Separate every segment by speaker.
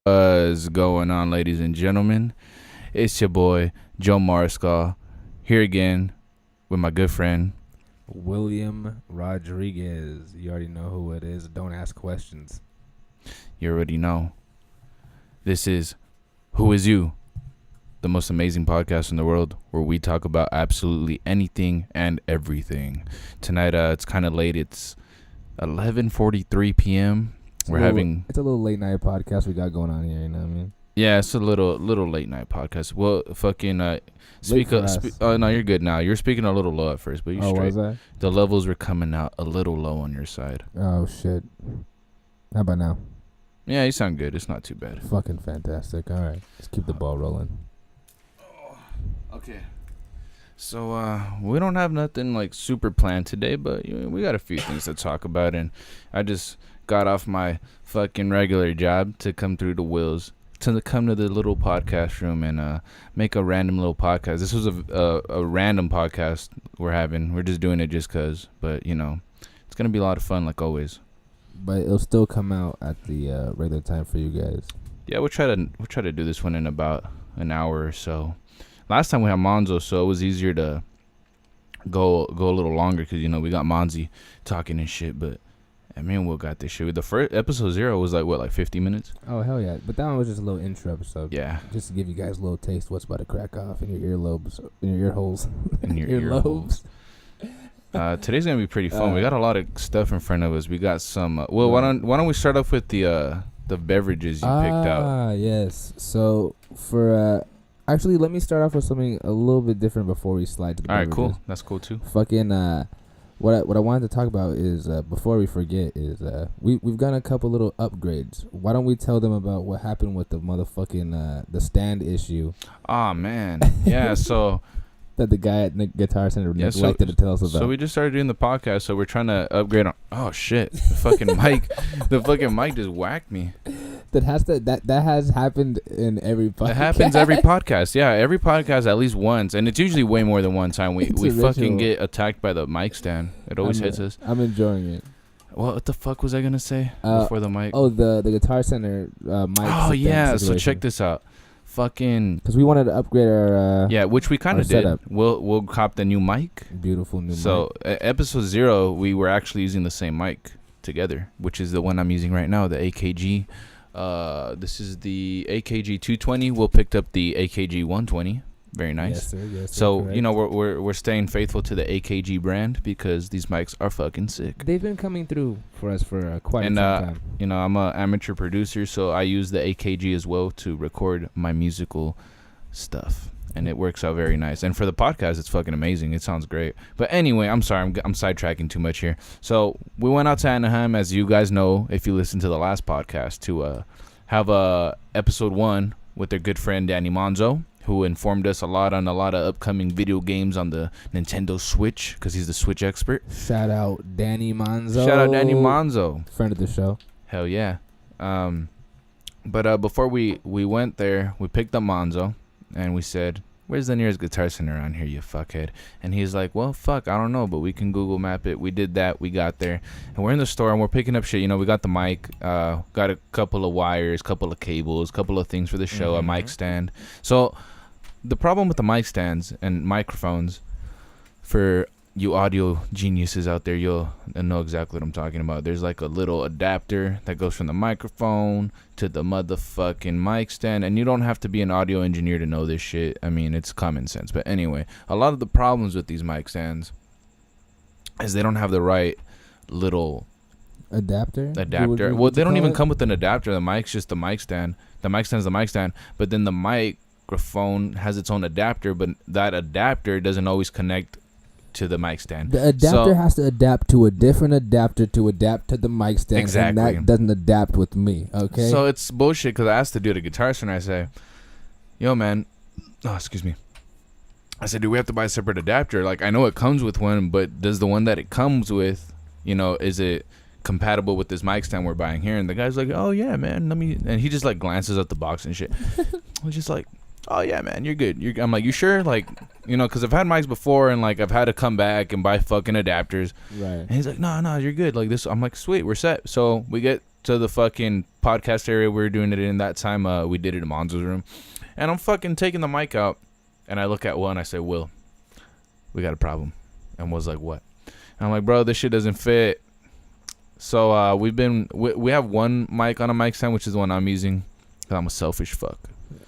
Speaker 1: What's going on, ladies and gentlemen? It's your boy, Joe Marscal, here again with my good friend.
Speaker 2: William Rodriguez. You already know who it is. Don't ask questions.
Speaker 1: You already know. This is Who Is You, the most amazing podcast in the world, where we talk about absolutely anything and everything. Tonight, it's kind of late. It's 11:43 p.m.
Speaker 2: It's a little late night podcast we got going on here. You know what I mean?
Speaker 1: Yeah, it's a little late night podcast. Well, fucking no, you're good now. You're speaking a little low at first, but you're straight.
Speaker 2: Was I?
Speaker 1: The levels were coming out a little low on your side.
Speaker 2: Oh shit. How about now?
Speaker 1: Yeah, you sound good. It's not too bad.
Speaker 2: Fucking fantastic. All right, let's keep the ball rolling.
Speaker 1: Okay. So we don't have nothing like super planned today, but we got a few things to talk about, and I just got off my fucking regular job to come through the Wills to come to the little podcast room and make a random little podcast. This was a random podcast we're having. We're just doing it just cause, but it's gonna be a lot of fun like always.
Speaker 2: But it'll still come out at the regular time for you guys.
Speaker 1: Yeah, we'll try to do this one in about an hour or so. Last time we had Monzo, so it was easier to go a little longer because we got Monzi talking and shit. But I mean, we'll got this shit. The first episode 0 was like 50 minutes.
Speaker 2: Oh hell yeah! But that one was just a little intro episode.
Speaker 1: Yeah,
Speaker 2: just to give you guys a little taste of what's about to crack off in your earlobes, in your ear holes,
Speaker 1: in your ear lobes. Today's gonna be pretty fun. We got a lot of stuff in front of us. We got some. Why don't we start off with the beverages you picked out?
Speaker 2: Ah yes. So for actually, let me start off with something a little bit different before we slide to the beverages.
Speaker 1: All right, cool. That's cool too.
Speaker 2: Fucking what I wanted to talk about is before we forget is we've gotten a couple little upgrades. Why don't we tell them about what happened with the motherfucking the stand issue?
Speaker 1: Oh man, yeah. So
Speaker 2: that the guy at the Guitar Center neglected to tell us about.
Speaker 1: So we just started doing the podcast. So we're trying to upgrade on. Oh shit! The fucking mic, just whacked me.
Speaker 2: That has happened in every podcast.
Speaker 1: It happens every podcast. Yeah, every podcast at least once, and it's usually way more than one time. We fucking get attacked by the mic stand. It always hits us.
Speaker 2: I'm enjoying it.
Speaker 1: What the fuck was I gonna say before the mic?
Speaker 2: Oh, the Guitar Center mic.
Speaker 1: Oh yeah. So check this out. Fucking.
Speaker 2: Because we wanted to upgrade our.
Speaker 1: Yeah, which we kind of did.
Speaker 2: Setup.
Speaker 1: We'll cop the new mic.
Speaker 2: Beautiful new mic.
Speaker 1: So episode 0, we were actually using the same mic together, which is the one I'm using right now, the AKG. This is the AKG 220. We'll pick up the AKG 120. Very nice.
Speaker 2: Yes, sir. Yes, sir.
Speaker 1: So we're staying faithful to the AKG brand because these mics are fucking sick.
Speaker 2: They've been coming through for us for quite some time.
Speaker 1: I'm an amateur producer, so I use the AKG as well to record my musical stuff, and it works out very nice. And for the podcast, it's fucking amazing. It sounds great. But anyway, I'm sorry, I'm sidetracking too much here. So we went out to Anaheim, as you guys know, if you listened to the last podcast, to have episode 1 with their good friend Danny Monzo, who informed us a lot on a lot of upcoming video games on the Nintendo Switch, because he's the Switch expert.
Speaker 2: Shout out Danny Monzo. Friend of the show.
Speaker 1: Hell yeah. But before we went there, we picked up Monzo, and we said, where's the nearest Guitar Center around here, you fuckhead? And he's like, well, fuck, I don't know, but we can Google map it. We did that. We got there. And we're in the store, and we're picking up shit. We got the mic, got a couple of wires, couple of cables, couple of things for the show, a mic stand. So the problem with the mic stands and microphones, for you audio geniuses out there, you'll know exactly what I'm talking about. There's like a little adapter that goes from the microphone to the motherfucking mic stand, and you don't have to be an audio engineer to know this shit. I mean, it's common sense. But anyway, a lot of the problems with these mic stands is they don't have the right little
Speaker 2: adapter.
Speaker 1: Well, they don't even come with an adapter. The mic's just the mic stand. The mic stand's the mic stand, but then the microphone has its own adapter, but that adapter doesn't always connect to the mic stand.
Speaker 2: The adapter has to adapt to a different adapter to adapt to the mic stand.
Speaker 1: Exactly.
Speaker 2: And that doesn't adapt with me, okay?
Speaker 1: So it's bullshit, because I asked the dude at Guitar Center, I say, yo, man, excuse me. I said, do we have to buy a separate adapter? Like, I know it comes with one, but does the one that it comes with, is it compatible with this mic stand we're buying here? And the guy's like, oh, yeah, man, and he just, like, glances at the box and shit. I was just like, oh yeah, man, you're good. I'm like, you sure? Like, you know, because I've had mics before, and like I've had to come back and buy fucking adapters.
Speaker 2: Right.
Speaker 1: And he's like, no, you're good. Like this, I'm like, sweet, we're set. So we get to the fucking podcast area we were doing it in. That time we did it in Monzo's room. And I'm fucking taking the mic out. And I look at Will and I say, Will, we got a problem. And Will's like, what? And I'm like, bro, this shit doesn't fit. So we have one mic on a mic stand, which is the one I'm using. Because I'm a selfish fuck.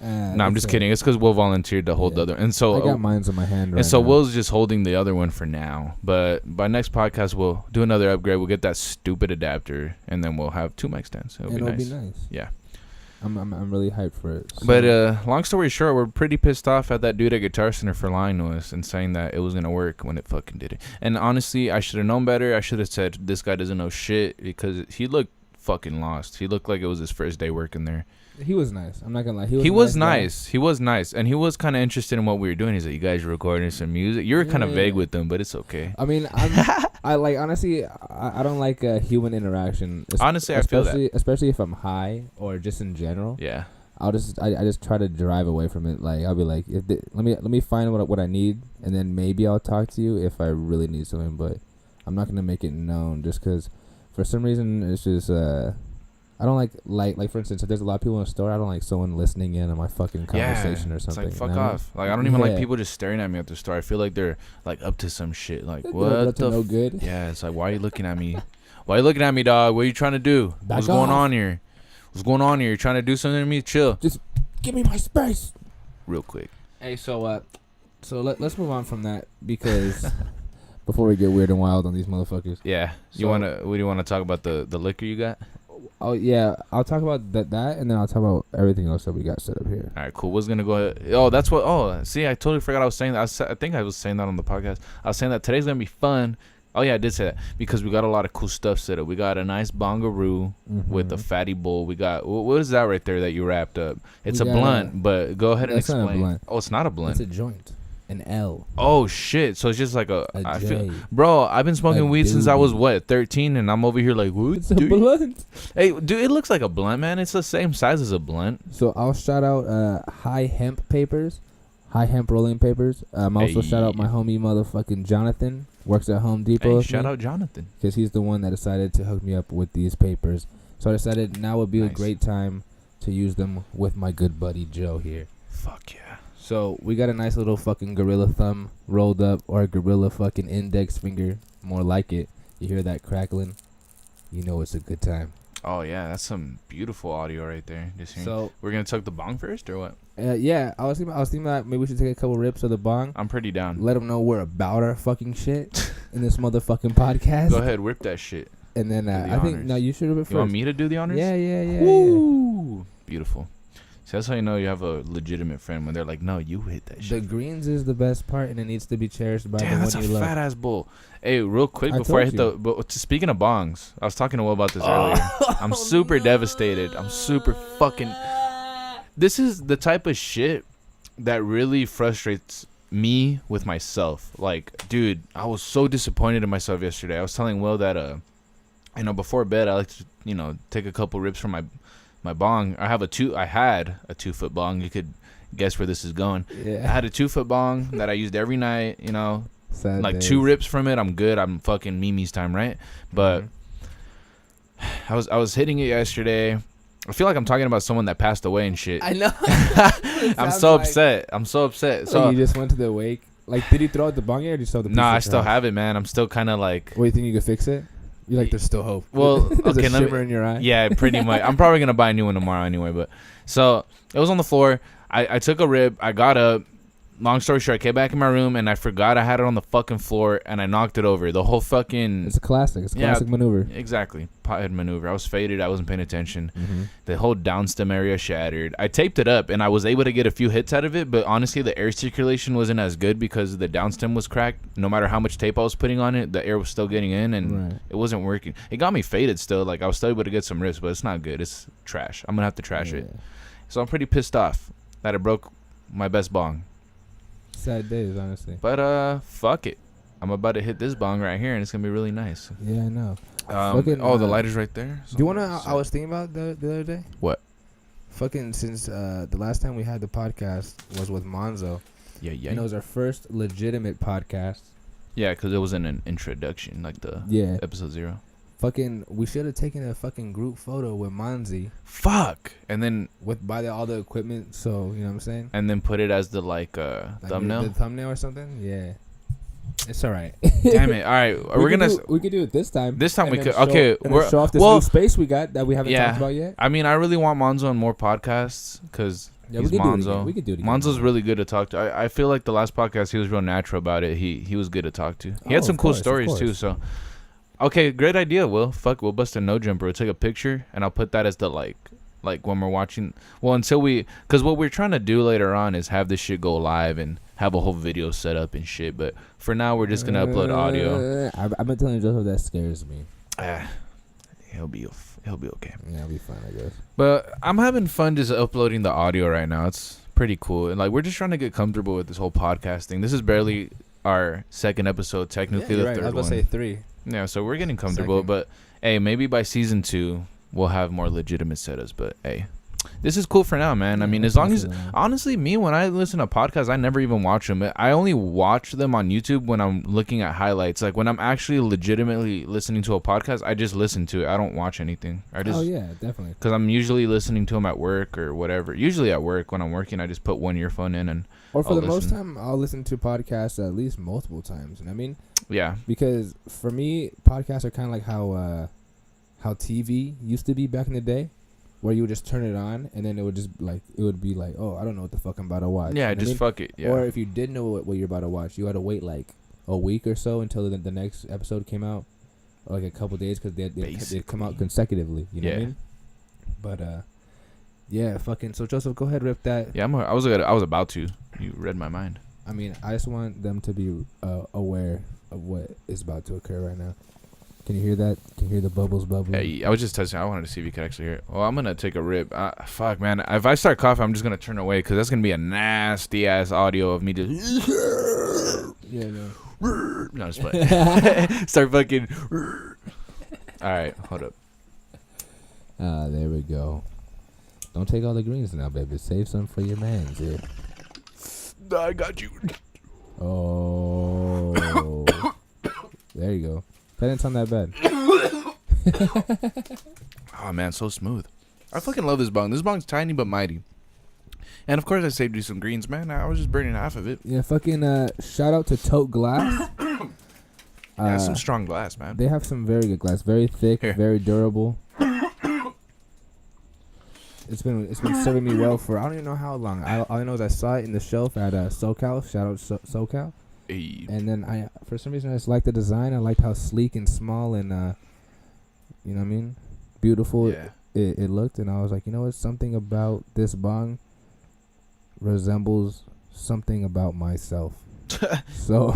Speaker 1: No, I'm just kidding. It's because Will volunteered to hold the other. And so
Speaker 2: I got mine's in my hand right
Speaker 1: and so
Speaker 2: now.
Speaker 1: Will's just holding the other one for now. But by next podcast, we'll do another upgrade. We'll get that stupid adapter, and then we'll have 2 mic stands. It'll be nice. Yeah.
Speaker 2: I'm really hyped for it. So.
Speaker 1: But long story short, we're pretty pissed off at that dude at Guitar Center for lying to us and saying that it was gonna work when it fucking didn't. And honestly, I should have known better. I should have said this guy doesn't know shit because he looked fucking lost. He looked like it was his first day working there.
Speaker 2: He was nice. I'm not gonna lie.
Speaker 1: He was nice. He was nice, and he was kind of interested in what we were doing. He's like, "You guys are recording some music." You were kind of vague with him, but it's okay.
Speaker 2: I mean, I like honestly, I don't like human interaction.
Speaker 1: Honestly, I feel that,
Speaker 2: especially if I'm high or just in general.
Speaker 1: Yeah.
Speaker 2: I just try to drive away from it. Like I'll be like, let me find what I need, and then maybe I'll talk to you if I really need something. But I'm not gonna make it known just because, for some reason, it's just I don't like for instance, if there's a lot of people in a store, I don't like someone listening in on my fucking conversation or something.
Speaker 1: It's like, fuck off. Like, I don't even like people just staring at me at the store. I feel like they're like up to some shit. Like, what the
Speaker 2: no good.
Speaker 1: Yeah, it's like, why are you looking at me? Why are you looking at me, dog? What are you trying to do? What's going on here? What's going on here? You trying to do something to me? Chill.
Speaker 2: Just give me my space.
Speaker 1: Real quick.
Speaker 2: Hey, so let's move on from that because before we get weird and wild on these motherfuckers.
Speaker 1: Yeah. What do you want to talk about the liquor you got?
Speaker 2: Oh yeah, I'll talk about that, and then I'll talk about everything else that we got set up here.
Speaker 1: All right, cool. What's gonna go ahead? Oh, that's what. Oh, see, I totally forgot I was saying that. I think I was saying that on the podcast. I was saying that today's gonna be fun. Oh yeah, I did say that because we got a lot of cool stuff set up. We got a nice bongaroo with a fatty bowl. We got what is that right there that you wrapped up? It's a blunt, but go ahead and explain.
Speaker 2: Not a blunt.
Speaker 1: Oh, it's not a blunt.
Speaker 2: It's a joint. An L.
Speaker 1: Oh shit! So it's just like I
Speaker 2: J.
Speaker 1: feel, bro. I've been smoking weed since I was 13, and I'm over here like, what?
Speaker 2: It's a blunt.
Speaker 1: Hey, dude, it looks like a blunt, man. It's the same size as a blunt.
Speaker 2: So I'll shout out High Hemp Papers, High Hemp Rolling Papers. Also shout out my homie motherfucking Jonathan. Works at Home Depot.
Speaker 1: Hey, shout out Jonathan.
Speaker 2: Because he's the one that decided to hook me up with these papers. So I decided now would be a great time to use them with my good buddy Joe here.
Speaker 1: Fuck yeah.
Speaker 2: So we got a nice little fucking gorilla thumb rolled up, or a gorilla fucking index finger, more like it. You hear that crackling, you know it's a good time.
Speaker 1: Oh yeah, that's some beautiful audio right there. Just hearing.
Speaker 2: So
Speaker 1: we're gonna tuck the bong first, or what?
Speaker 2: Yeah, I was thinking that maybe we should take a couple rips of the bong.
Speaker 1: I'm pretty down.
Speaker 2: Let them know we're about our fucking shit in this motherfucking podcast.
Speaker 1: Go ahead, rip that shit.
Speaker 2: And then I think no, you should rip it first.
Speaker 1: You want me to do the honors?
Speaker 2: Yeah.
Speaker 1: Woo! Beautiful. See, that's how you know you have a legitimate friend when they're like, no, you hit that shit.
Speaker 2: The greens is the best part, and it needs to be cherished by the one you love.
Speaker 1: Damn, that's a fat ass bowl. Hey, real quick before I hit but speaking of bongs, I was talking to Will about this earlier. I'm super devastated. I'm super fucking. This is the type of shit that really frustrates me with myself. Like, dude, I was so disappointed in myself yesterday. I was telling Will that, before bed, I like to, take a couple rips from my bong. I had a 2-foot bong. You could guess where this is going.
Speaker 2: Yeah.
Speaker 1: I had a 2-foot bong that I used every night,
Speaker 2: Sad
Speaker 1: like
Speaker 2: days.
Speaker 1: 2 rips from it. I'm good. I'm fucking Mimi's time, right? But I was hitting it yesterday. I feel like I'm talking about someone that passed away and shit.
Speaker 2: I know.
Speaker 1: I'm so upset. So
Speaker 2: you just went to the wake. Like, did he throw out the bong yet, or did you still have the piece?
Speaker 1: Nah, I still have it, man. I'm still kind of like.
Speaker 2: What, you think you could fix it? You're like, there's still hope.
Speaker 1: Well,
Speaker 2: there's
Speaker 1: okay,
Speaker 2: a shimmer in your eye.
Speaker 1: Yeah, pretty much. I'm probably gonna buy a new one tomorrow anyway. But so it was on the floor. I took a rip. I got up. Long story short, I came back in my room and I forgot I had it on the fucking floor and I knocked it over. The whole fucking.
Speaker 2: It's a classic. It's a classic maneuver.
Speaker 1: Exactly. Pothead maneuver. I was faded. I wasn't paying attention. The whole downstem area shattered. I taped it up and I was able to get a few hits out of it, but honestly, the air circulation wasn't as good because the downstem was cracked. No matter how much tape I was putting on it, the air was still getting in and it wasn't working. It got me faded still. Like, I was still able to get some rips, but it's not good. It's trash. I'm going to have to trash it. So I'm pretty pissed off that I broke my best bong.
Speaker 2: Sad days, honestly.
Speaker 1: But fuck it. I'm about to hit this bong right here and it's going to be really nice.
Speaker 2: Yeah, I know.
Speaker 1: The light is right there.
Speaker 2: Do you want to? I was thinking about the other day.
Speaker 1: What?
Speaker 2: Fucking since the last time we had the podcast was with Monzo.
Speaker 1: Yeah.
Speaker 2: And it was our first legitimate podcast.
Speaker 1: Yeah, because it was an introduction, like the episode 0.
Speaker 2: Fucking, we should have taken a fucking group photo with Monzi.
Speaker 1: Fuck. And then
Speaker 2: All the equipment, so you know what I'm saying.
Speaker 1: And then put it as the thumbnail.
Speaker 2: The thumbnail or something. Yeah. It's all right.
Speaker 1: Damn it! All right,
Speaker 2: we could do it this time.
Speaker 1: This time we could.
Speaker 2: Show,
Speaker 1: okay,
Speaker 2: we're show off this new space we got that we haven't talked about yet.
Speaker 1: I mean, I really want Monzo on more podcasts because he's Monzo.
Speaker 2: We could do it again.
Speaker 1: Monzo's really good to talk to. I feel like the last podcast he was real natural about it. He was good to talk to. He had some cool stories too. So, okay, great idea. Will we'll bust a no jumper. We'll take a picture and I'll put that as the like when we're watching. Well, because what we're trying to do later on is have this shit go live and have a whole video set up and shit. But for now, we're just gonna upload audio.
Speaker 2: I've been telling Joseph that scares me.
Speaker 1: He'll be okay.
Speaker 2: Yeah, I'll be fine, I guess.
Speaker 1: But I'm having fun just uploading the audio right now. It's pretty cool, and we're just trying to get comfortable with this whole podcasting. This is barely our second episode, technically the third one.
Speaker 2: I was gonna say 3.
Speaker 1: Yeah, so we're getting comfortable. But hey, maybe by season 2 we'll have more legitimate setups. But hey, this is cool for now, man. I mean, as long as honestly, me when I listen to podcasts, I never even watch them. I only watch them on YouTube when I'm looking at highlights. Like when I'm actually legitimately listening to a podcast, I just listen to it. I don't watch anything.
Speaker 2: Oh yeah, definitely.
Speaker 1: Because I'm usually listening to them at work or whatever. Usually at work when I'm working, I just put one earphone in and.
Speaker 2: Or for the most time, I'll listen to podcasts at least multiple times. You know what I mean?
Speaker 1: Yeah.
Speaker 2: Because for me, podcasts are kind of like how TV used to be back in the day. Where you would just turn it on and then it would be like, oh, I don't know what the fuck I'm about to watch.
Speaker 1: Yeah,
Speaker 2: you know
Speaker 1: just fuck it. Yeah.
Speaker 2: Or if you did know what you're about to watch, you had to wait like a week or so until the next episode came out, or like a couple days because they'd come out consecutively. You know what I mean? But yeah, fucking. So Joseph, go ahead, rip that.
Speaker 1: Yeah, I was about to. You read my mind.
Speaker 2: I mean, I just want them to be aware of what is about to occur right now. Can you hear that? Can you hear the bubbles bubbling?
Speaker 1: Hey, I was just testing. I wanted to see if you could actually hear it. Well, I'm going to take a rip. Fuck, man. If I start coughing, I'm just going to turn away because that's going to be a nasty-ass audio of me just...
Speaker 2: Yeah, no.
Speaker 1: No, just play. Start fucking... All right, hold up.
Speaker 2: There we go. Don't take all the greens now, baby. Save some for your mans, yeah.
Speaker 1: I got you.
Speaker 2: Oh. There you go. That didn't sound that bad.
Speaker 1: Oh, man, so smooth. I fucking love this bong. This bong's tiny but mighty. And, of course, I saved you some greens, man. I was just burning half of it.
Speaker 2: Yeah, fucking shout out to Tote Glass.
Speaker 1: Yeah, some strong glass, man.
Speaker 2: They have some very good glass. Very thick, very durable. It's been serving me well for I don't even know how long. All I know is I saw it in the shelf at SoCal. Shout out SoCal.
Speaker 1: Hey.
Speaker 2: And then for some reason I just liked the design. I liked how sleek and small and you know what I mean, beautiful it looked. And I was like, you know what, something about this bong resembles something about myself. so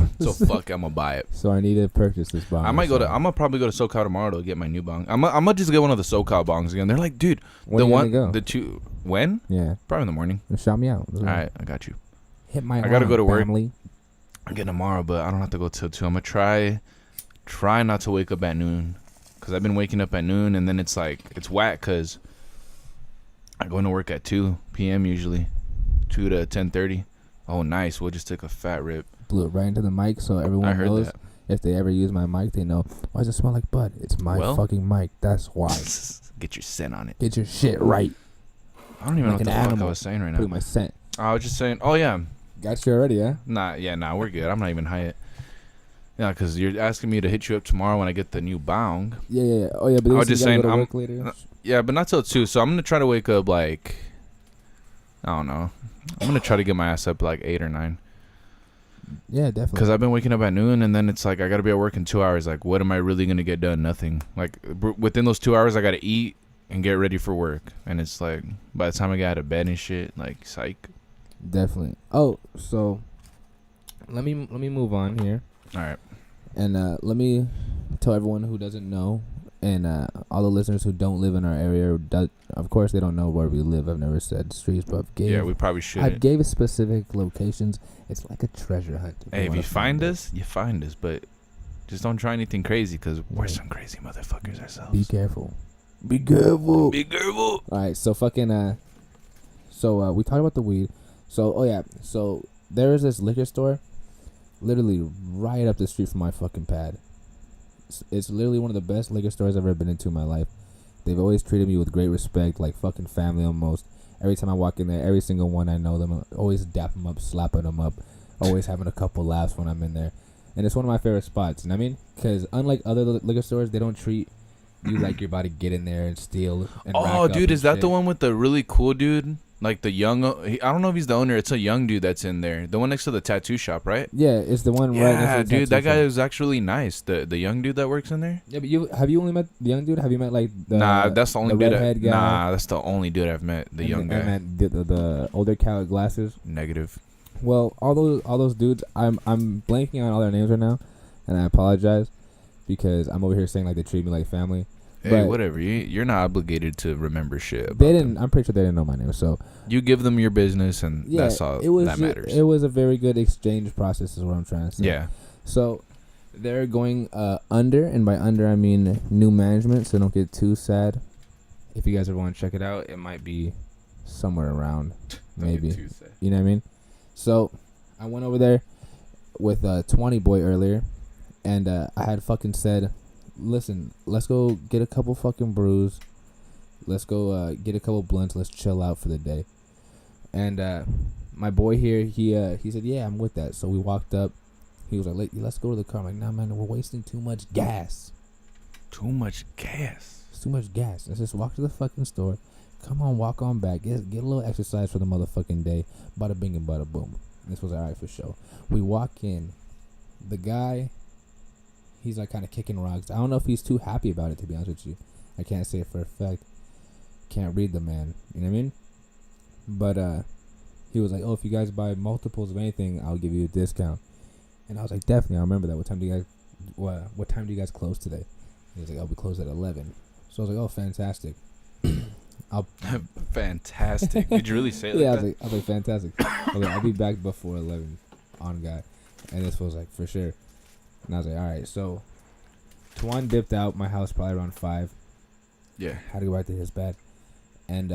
Speaker 1: fuck, I'm gonna buy it.
Speaker 2: So I need to purchase this bong.
Speaker 1: I'm gonna probably go to SoCal tomorrow to get my new bong. I'm gonna just get one of the SoCal bongs again. They're like, dude, the two when?
Speaker 2: Yeah,
Speaker 1: probably in the morning.
Speaker 2: Shout me out.
Speaker 1: All right, I got you.
Speaker 2: Hit my.
Speaker 1: I gotta go to work.
Speaker 2: Family.
Speaker 1: I'm getting tomorrow, but I don't have to go till 2. I'm gonna try not to wake up at noon, cause I've been waking up at noon and then it's like it's whack, cause I go into work at 2 p.m. usually, 2 to 10:30. Oh, nice. We'll just take a fat rip.
Speaker 2: Blew it right into the mic, so everyone knows that. If they ever use my mic, they know. Why does it smell like bud? It's my fucking mic. That's why.
Speaker 1: Get your scent on it.
Speaker 2: Get your shit right.
Speaker 1: I don't even know what the fuck I was saying right now.
Speaker 2: Put my scent.
Speaker 1: I was just saying. Oh yeah.
Speaker 2: Got you already, yeah?
Speaker 1: Nah, we're good. I'm not even high yet. Yeah, because you're asking me to hit you up tomorrow when I get the new bong.
Speaker 2: Yeah. Oh yeah, but
Speaker 1: I was just saying.
Speaker 2: I'm later.
Speaker 1: Yeah, but not till 2. So I'm gonna try to wake up like, I don't know. I'm gonna try to get my ass up like 8 or 9.
Speaker 2: Yeah, definitely.
Speaker 1: Because I've been waking up at noon, and then it's like I gotta be at work in 2 hours. Like, what am I really gonna get done? Nothing. Like within those 2 hours, I gotta eat and get ready for work. And it's like by the time I get out of bed and shit, like psych.
Speaker 2: Definitely. Oh, so let me move on here.
Speaker 1: All right.
Speaker 2: And let me tell everyone who doesn't know, and all the listeners who don't live in our area, of course they don't know where we live. I've never said streets, but
Speaker 1: we probably should.
Speaker 2: I gave specific locations. It's like a treasure hunt.
Speaker 1: Hey, if you find us, you find us, but just don't try anything crazy, because we're some crazy motherfuckers ourselves.
Speaker 2: Be careful. Be careful.
Speaker 1: Be careful.
Speaker 2: All right, so fucking so we talked about the weed. So so there is this liquor store, literally right up the street from my fucking pad. It's literally one of the best liquor stores I've ever been into in my life. They've always treated me with great respect, like fucking family almost. Every time I walk in there, every single one I know them, always dap them up, slapping them up, always having a couple laughs when I'm in there. And it's one of my favorite spots, you know what I mean? Because unlike other liquor stores, they don't treat you like you're about to get in there and steal. And
Speaker 1: Oh, dude, is that the one with the really cool dude? Like the young, I don't know if he's the owner. It's a young dude that's in there. The one next to the tattoo shop, right?
Speaker 2: Yeah, it's the one right next to the tattoo
Speaker 1: dude, that guy
Speaker 2: shop.
Speaker 1: is actually nice. The young dude that works in there.
Speaker 2: Yeah, but have you only met the young dude? Have you met like the
Speaker 1: Nah, that's the only dude.
Speaker 2: redhead guy?
Speaker 1: Nah, that's the only dude I've met. The young guy.
Speaker 2: And the older cat with glasses.
Speaker 1: Negative.
Speaker 2: Well, all those dudes, I'm blanking on all their names right now, and I apologize because I'm over here saying like they treat me like family.
Speaker 1: Hey,
Speaker 2: but
Speaker 1: whatever. You're not obligated to remember shit. About
Speaker 2: they didn't.
Speaker 1: them.
Speaker 2: I'm pretty sure they didn't know my name. So
Speaker 1: You give them your business, and
Speaker 2: yeah,
Speaker 1: that's all that matters.
Speaker 2: It was a very good exchange process, is what I'm trying to say.
Speaker 1: Yeah.
Speaker 2: So they're going under, and by under I mean new management. So don't get too sad. If you guys ever want to check it out, it might be somewhere around, maybe. You know what I mean? So I went over there with 20 boy earlier, and I had fucking said, listen, let's go get a couple fucking brews. Let's go get a couple blunts. Let's chill out for the day. And my boy here, he said, yeah, I'm with that. So we walked up. He was like, let's go to the car. I'm like, nah, man, we're wasting too much gas.
Speaker 1: Too much gas.
Speaker 2: It's too much gas. Let's just walk to the fucking store. Come on, walk on back. Get a little exercise for the motherfucking day. Bada bing and bada boom. This was alright for sure. We walk in. The guy, he's like kind of kicking rocks. I don't know if he's too happy about it, to be honest with you. I can't say it for a fact. Can't read the man. You know what I mean? But he was like, oh, if you guys buy multiples of anything, I'll give you a discount. And I was like, definitely, I remember that. What time do you guys close today? He was like, oh, we close at 11. So I was like, oh, fantastic.
Speaker 1: Fantastic. Did you really say that?
Speaker 2: Yeah, I was like, fantastic. I'll be back before 11 on guy. And this was like, for sure. And I was like, all right. So Tuan dipped out my house probably around 5.
Speaker 1: Yeah.
Speaker 2: Had to go back to his bed. And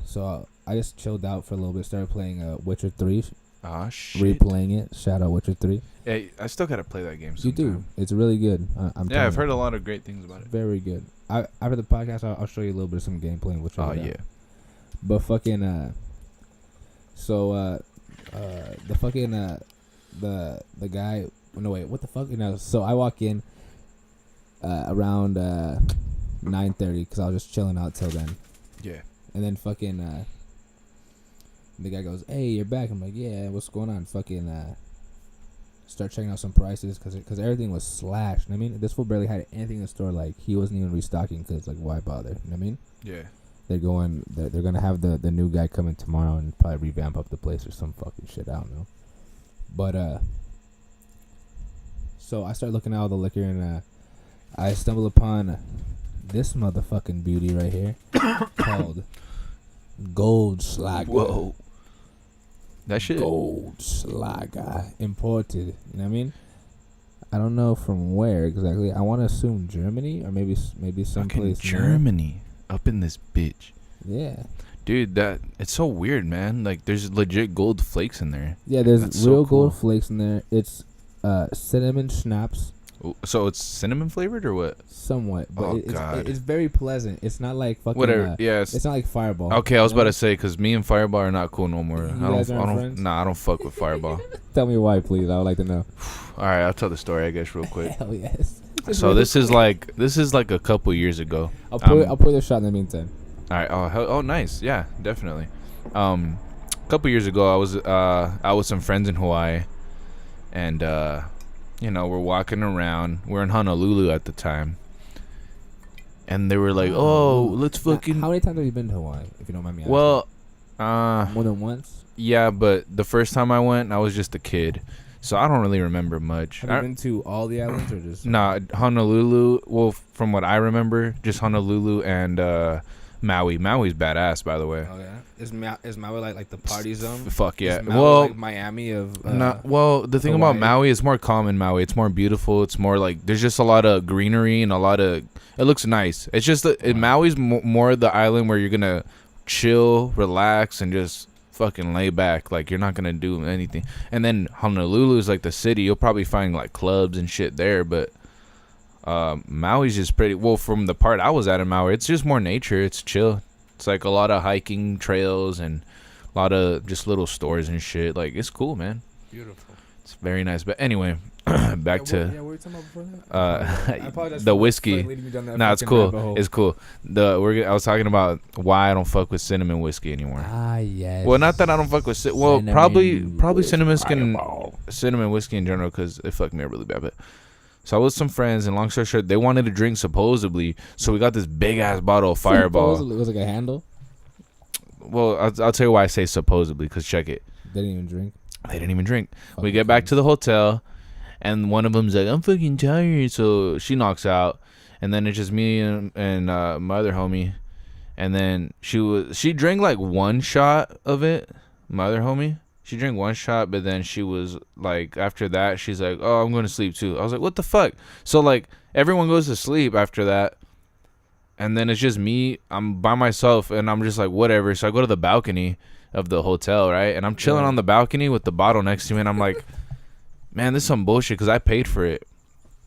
Speaker 2: so I just chilled out for a little bit. Started playing Witcher 3.
Speaker 1: Ah, shit.
Speaker 2: Replaying it. Shout out Witcher 3.
Speaker 1: Hey, I still gotta play that game sometime.
Speaker 2: You do. It's really good.
Speaker 1: Yeah, I've heard a lot of great things about it.
Speaker 2: Very good. After the podcast, I'll show you a little bit of some gameplay and Witcher.
Speaker 1: Oh, yeah.
Speaker 2: But fucking the fucking the guy. No wait, what the fuck? So I walk in around 9:30 because I was just chilling out till then.
Speaker 1: Yeah.
Speaker 2: And then fucking the guy goes, "Hey, you're back." I'm like, "Yeah, what's going on?" Fucking start checking out some prices because everything was slashed. I mean, this fool barely had anything in the store. Like he wasn't even restocking because like why bother? You know what I mean?
Speaker 1: Yeah.
Speaker 2: They're gonna have the new guy coming tomorrow and probably revamp up the place or some fucking shit. I don't know. But so I start looking at all the liquor and I stumble upon this motherfucking beauty right here called Goldschlager.
Speaker 1: Whoa. That shit.
Speaker 2: Goldschlager imported. You know what I mean? I don't know from where exactly. I want to assume Germany or maybe someplace.
Speaker 1: Germany. Up in this bitch.
Speaker 2: Yeah.
Speaker 1: Dude, it's so weird, man. Like, there's legit gold flakes in there.
Speaker 2: Yeah, there's
Speaker 1: That's
Speaker 2: real
Speaker 1: so cool.
Speaker 2: gold flakes in there. It's cinnamon schnapps.
Speaker 1: So it's cinnamon flavored or what?
Speaker 2: Somewhat, but
Speaker 1: God.
Speaker 2: it's very pleasant. It's not like fucking.
Speaker 1: Whatever. Yeah.
Speaker 2: It's not like Fireball.
Speaker 1: Okay, I was about to say because me and Fireball are not cool no more.
Speaker 2: You guys aren't friends?
Speaker 1: Nah, I don't fuck with Fireball.
Speaker 2: Tell me why, please. I would like to know.
Speaker 1: All right, I'll tell the story, I guess, real quick.
Speaker 2: Hell yes.
Speaker 1: So this is like a couple years ago.
Speaker 2: I'll pour the shot in the meantime.
Speaker 1: All right. Oh, nice. Yeah, definitely. A couple years ago, I was out with some friends in Hawaii, and we're walking around. We're in Honolulu at the time, and they were like, "Oh, let's fucking."
Speaker 2: How many times have you been to Hawaii? If you don't mind me asking.
Speaker 1: Well,
Speaker 2: more than once.
Speaker 1: Yeah, but the first time I went, I was just a kid, so I don't really remember much.
Speaker 2: Have you been to all the islands or just?
Speaker 1: Nah, Honolulu. Well, from what I remember, just Honolulu and Maui. Maui's badass, by the way.
Speaker 2: Oh yeah, is Maui like the party zone?
Speaker 1: Fuck yeah.
Speaker 2: Is Maui
Speaker 1: well,
Speaker 2: like Miami of.
Speaker 1: The thing
Speaker 2: Hawaii?
Speaker 1: about Maui is more calm in Maui. It's more beautiful. It's more like there's just a lot of greenery and a lot of. It looks nice. It's just Maui's more the island where you're gonna chill, relax, and just fucking lay back. Like you're not gonna do anything. And then Honolulu is like the city. You'll probably find like clubs and shit there, but Maui's just pretty. Well, from the part I was at in Maui, it's just more nature. It's chill. It's like a lot of hiking trails and a lot of just little stores and shit. Like, it's cool, man.
Speaker 3: Beautiful.
Speaker 1: It's very nice. But anyway, back to
Speaker 3: what were you talking about before that? I apologize
Speaker 1: the
Speaker 3: for
Speaker 1: whiskey.
Speaker 3: leading me down that
Speaker 1: No, it's
Speaker 3: fucking rabbit
Speaker 1: cool.
Speaker 3: hole.
Speaker 1: It's cool. I was talking about why I don't fuck with cinnamon whiskey anymore.
Speaker 2: Ah, yes.
Speaker 1: Well, not that I don't fuck with
Speaker 2: Cinnamon
Speaker 1: probably cinnamon
Speaker 2: Fireball.
Speaker 1: cinnamon whiskey in general, because it fucked me up really bad. But so I was with some friends, and long story short, they wanted to drink supposedly, so we got this big ass bottle of Fireball.
Speaker 2: Supposedly, it was like a handle.
Speaker 1: Well, I'll tell you why I say supposedly, because check it.
Speaker 2: They didn't even drink.
Speaker 1: They didn't even drink. We
Speaker 2: Fucking
Speaker 1: get back
Speaker 2: cunts.
Speaker 1: to the hotel, and one of them's like, "I'm fucking tired," so she knocks out, and then it's just me and my other homie, and then she drank like one shot of it. My other homie, she drank one shot, but then she was like, after that, she's like, "Oh, I'm going to sleep too." I was like, "What the fuck?" So like everyone goes to sleep after that, and then it's just me. I'm by myself, and I'm just like, whatever. So I go to the balcony of the hotel, right? And I'm chilling on the balcony with the bottle next to me, and I'm like, man, this is some bullshit, because I paid for it.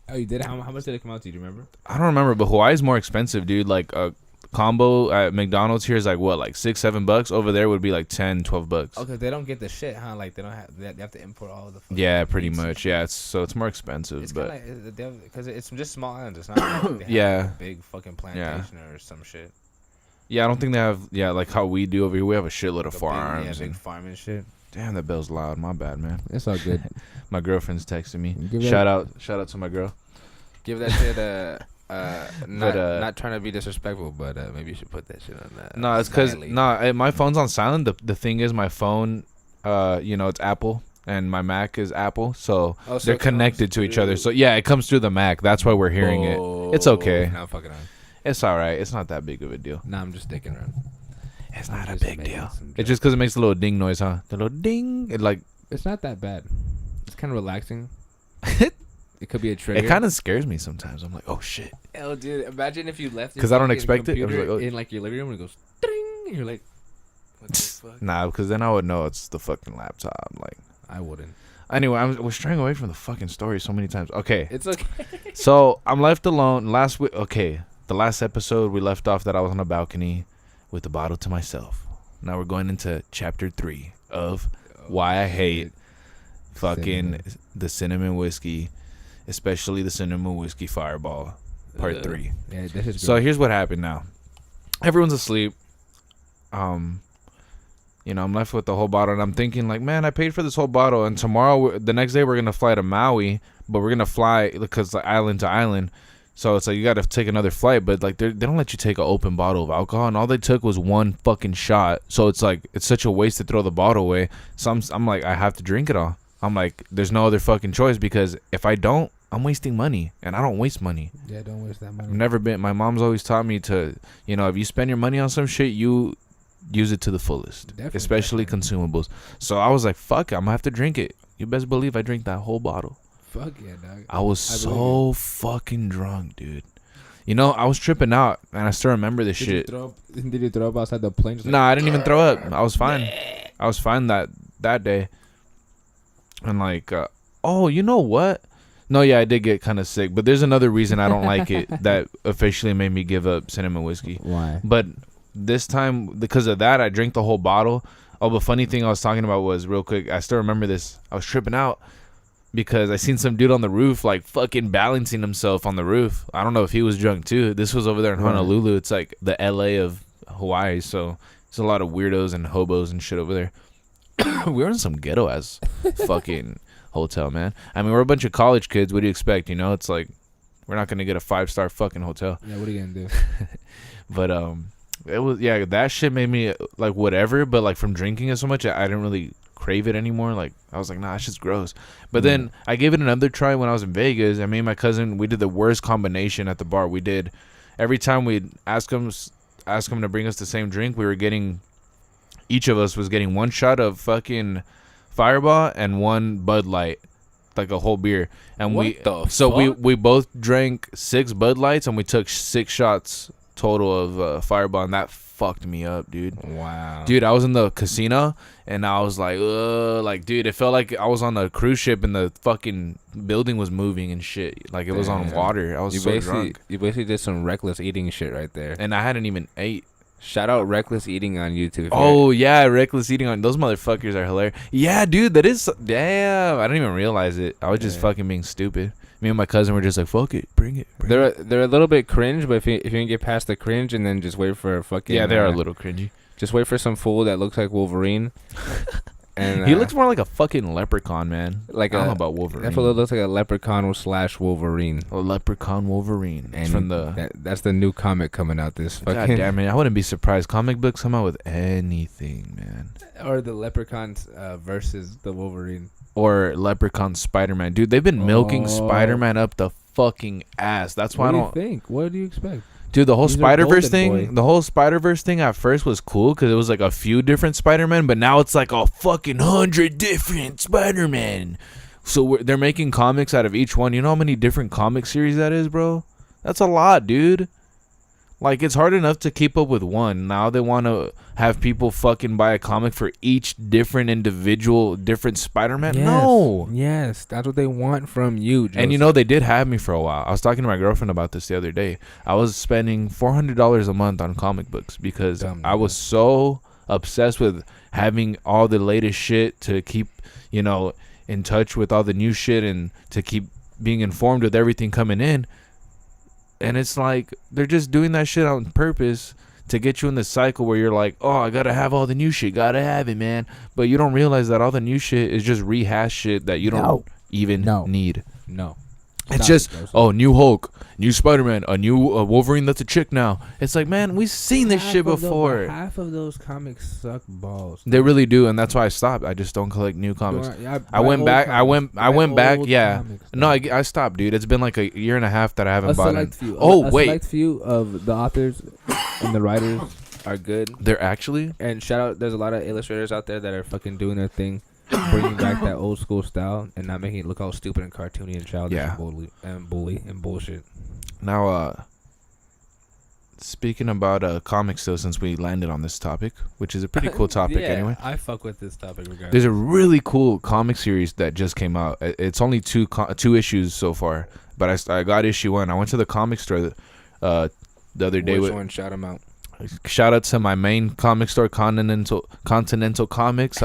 Speaker 2: Oh, you did? How much did it come out to? Do you remember?
Speaker 1: I don't remember, but Hawaii's more expensive, dude. Like a combo at McDonald's here is like what, like $6-7? Over there would be like $10-12.
Speaker 2: Okay, they don't get the shit, huh? Like they have to import all of the. fucking
Speaker 1: Yeah, pretty
Speaker 2: meats and
Speaker 1: much.
Speaker 2: shit.
Speaker 1: Yeah, it's more expensive,
Speaker 2: It's
Speaker 1: but
Speaker 2: kind of because it's just small islands. It's not like they have
Speaker 1: Yeah.
Speaker 2: like a big fucking plantation or some shit.
Speaker 1: yeah, I don't think they have. Yeah, like how we do over here, we have a shitload of
Speaker 2: Like a
Speaker 1: farms.
Speaker 2: big
Speaker 1: and-
Speaker 2: farm and shit.
Speaker 1: Damn, that bell's loud. My bad, man.
Speaker 2: It's all good.
Speaker 1: My girlfriend's texting me.
Speaker 2: Give
Speaker 1: Shout out to my girl.
Speaker 2: Give that shit
Speaker 1: But,
Speaker 2: not trying to be disrespectful, but maybe you should put that shit on that.
Speaker 1: No, it's because my phone's on silent. The thing is, my phone, it's Apple, and my Mac is Apple, so they're connected to each other. So yeah, it comes through the Mac. That's why we're hearing it. It's okay.
Speaker 2: Now fucking on.
Speaker 1: It's all right. It's not that big of a deal.
Speaker 2: Nah, I'm just dicking around.
Speaker 1: It's
Speaker 2: I'm
Speaker 1: not a
Speaker 2: just
Speaker 1: big
Speaker 2: making
Speaker 1: deal.
Speaker 2: some
Speaker 1: It's
Speaker 2: jokes.
Speaker 1: just because it makes a little ding noise, huh? The little ding. It like
Speaker 2: It's not that bad. It's kind of relaxing. It could be a trigger.
Speaker 1: it kind of scares me sometimes. I'm like, oh shit.
Speaker 2: Oh, dude! Imagine if you left.
Speaker 1: 'Cause I don't expect it. I was
Speaker 2: computer
Speaker 1: like, oh.
Speaker 2: in like your living room and it goes ding, and you're like, what the fuck?
Speaker 1: Nah, because then I would know it's the fucking laptop. Like,
Speaker 2: I wouldn't.
Speaker 1: anyway, we're straying away from the fucking story so many times. Okay.
Speaker 2: It's okay.
Speaker 1: So I'm left alone. Last week, okay, the last episode we left off that I was on a balcony with the bottle to myself. Now we're going into chapter 3 of why I hate fucking
Speaker 2: Cinnamon.
Speaker 1: the cinnamon whiskey, especially the cinnamon whiskey Fireball, part 3.
Speaker 2: Yeah, that's just
Speaker 1: So here's what happened. Now everyone's asleep. I'm left with the whole bottle, and I'm thinking like, man, I paid for this whole bottle, and tomorrow, the next day, we're gonna fly to Maui, but we're gonna fly because like island to island, so it's like you got to take another flight, but like they don't let you take an open bottle of alcohol, and all they took was one fucking shot, so it's like it's such a waste to throw the bottle away. So I'm like, I have to drink it all. I'm like, there's no other fucking choice, because if I don't, I'm wasting money, and I don't waste money.
Speaker 2: Yeah, don't waste that money.
Speaker 1: I've never been. My mom's always taught me to, if you spend your money on some shit, you use it to the fullest,
Speaker 2: Definitely,
Speaker 1: especially consumables. So I was like, fuck it, I'm gonna have to drink it. You best believe I drank that whole bottle.
Speaker 2: Fuck yeah, dog.
Speaker 1: I was so fucking drunk, dude. I was tripping out, and I still remember this shit.
Speaker 2: Did you throw up outside the plane? Just like,
Speaker 1: Nah, I didn't even throw up. I was fine. I was fine that day. And like, oh, you know what? No, yeah, I did get kind of sick, but there's another reason I don't like it that officially made me give up cinnamon whiskey.
Speaker 2: Why?
Speaker 1: But this time, because of that, I drank the whole bottle. Oh, the funny thing I was talking about was, real quick, I still remember this. I was tripping out because I seen some dude on the roof, like fucking balancing himself on the roof. I don't know if he was drunk too. This was over there in Honolulu. It's like the LA of Hawaii, so there's a lot of weirdos and hobos and shit over there. We were in some ghetto ass fucking hotel, man. I mean, we're a bunch of college kids. What do you expect? It's like we're not gonna get a 5-star fucking hotel.
Speaker 2: Yeah, what are you gonna do?
Speaker 1: But it was, yeah, that shit made me like whatever. But like from drinking it so much, I didn't really crave it anymore. Like I was like, nah, that's just gross. But then I gave it another try when I was in Vegas. I mean, my cousin, we did the worst combination at the bar. We did every time we'd ask him to bring us the same drink, we were getting, each of us was getting one shot of fucking Fireball and one Bud Light, like a whole beer. And we both drank 6 Bud Lights, and we took 6 shots total of Fireball, and that fucked me up, dude.
Speaker 2: Wow.
Speaker 1: Dude, I was in the casino, and I was like, dude, it felt like I was on a cruise ship, and the fucking building was moving and shit. Like, it was on water. I was so drunk.
Speaker 2: You basically did some reckless eating shit right there.
Speaker 1: And I hadn't even ate.
Speaker 2: Shout out Reckless Eating on YouTube.
Speaker 1: Oh, yeah, Reckless Eating on... Those motherfuckers are hilarious. Yeah, dude, that is... Damn, I didn't even realize it. I was just fucking being stupid. Me and my cousin were just like, fuck it, bring it.
Speaker 2: They're a little bit cringe, but if you can get past the cringe and then just wait for a fucking...
Speaker 1: Yeah, they are a little cringy.
Speaker 2: Just wait for some fool that looks like Wolverine. And
Speaker 1: he looks more like a fucking leprechaun, man. Like I don't know about Wolverine.
Speaker 2: That fool looks like a leprechaun / Wolverine.
Speaker 1: A leprechaun Wolverine.
Speaker 2: And
Speaker 1: from the...
Speaker 2: That's the new comic coming out this fucking...
Speaker 1: God damn it, I wouldn't be surprised. Comic books come out with anything, man.
Speaker 2: Or the leprechauns versus the Wolverine.
Speaker 1: Or Leprechaun Spider-Man. Dude, they've been milking Spider-Man up the fucking ass. That's why
Speaker 2: What do you think? What do you expect?
Speaker 1: Dude, the whole Spider-Verse thing at first was cool because it was like a few different Spider-Man, but now it's like a fucking 100 different Spider-Man. So they're making comics out of each one. You know how many different comic series that is, bro? That's a lot, dude. Like, it's hard enough to keep up with one. Now they want to have people fucking buy a comic for each different individual, different Spider-Man.
Speaker 2: Yes.
Speaker 1: No.
Speaker 2: Yes, that's what they want from you, Joseph.
Speaker 1: And you know, they did have me for a while. I was talking to my girlfriend about this the other day. I was spending $400 a month on comic books because I was so obsessed with having all the latest shit to keep, you know, in touch with all the new shit and to keep being informed with everything coming in. And it's like they're just doing that shit on purpose to get you in the cycle where you're like, oh, I gotta have all the new shit, gotta have it, man. But you don't realize that all the new shit is just rehash shit that you don't even need.
Speaker 2: No.
Speaker 1: It's just, new Hulk, new Spider-Man, a new Wolverine that's a chick now. It's like, man, we've seen this shit before.
Speaker 2: Half of those comics suck balls.
Speaker 1: They really do, and that's why I stopped. I just don't collect new comics. I went back. Yeah. No, I stopped, dude. It's been like a year and a half that I haven't bought it.
Speaker 2: A select few of the authors and the writers are good.
Speaker 1: They're actually.
Speaker 2: And shout out, there's a lot of illustrators out there that are fucking doing their thing. Bringing back that old school style and not making it look all stupid and cartoony and childish and bully and bullshit.
Speaker 1: Now, speaking about comics, though, since we landed on this topic, which is a pretty cool topic anyway.
Speaker 2: I fuck with this topic regardless.
Speaker 1: There's a really cool comic series that just came out. It's only two issues so far, but I got issue 1. I went to the comic store the other day.
Speaker 2: Which one? Shout them out.
Speaker 1: Shout out to my main comic store, Continental Comics,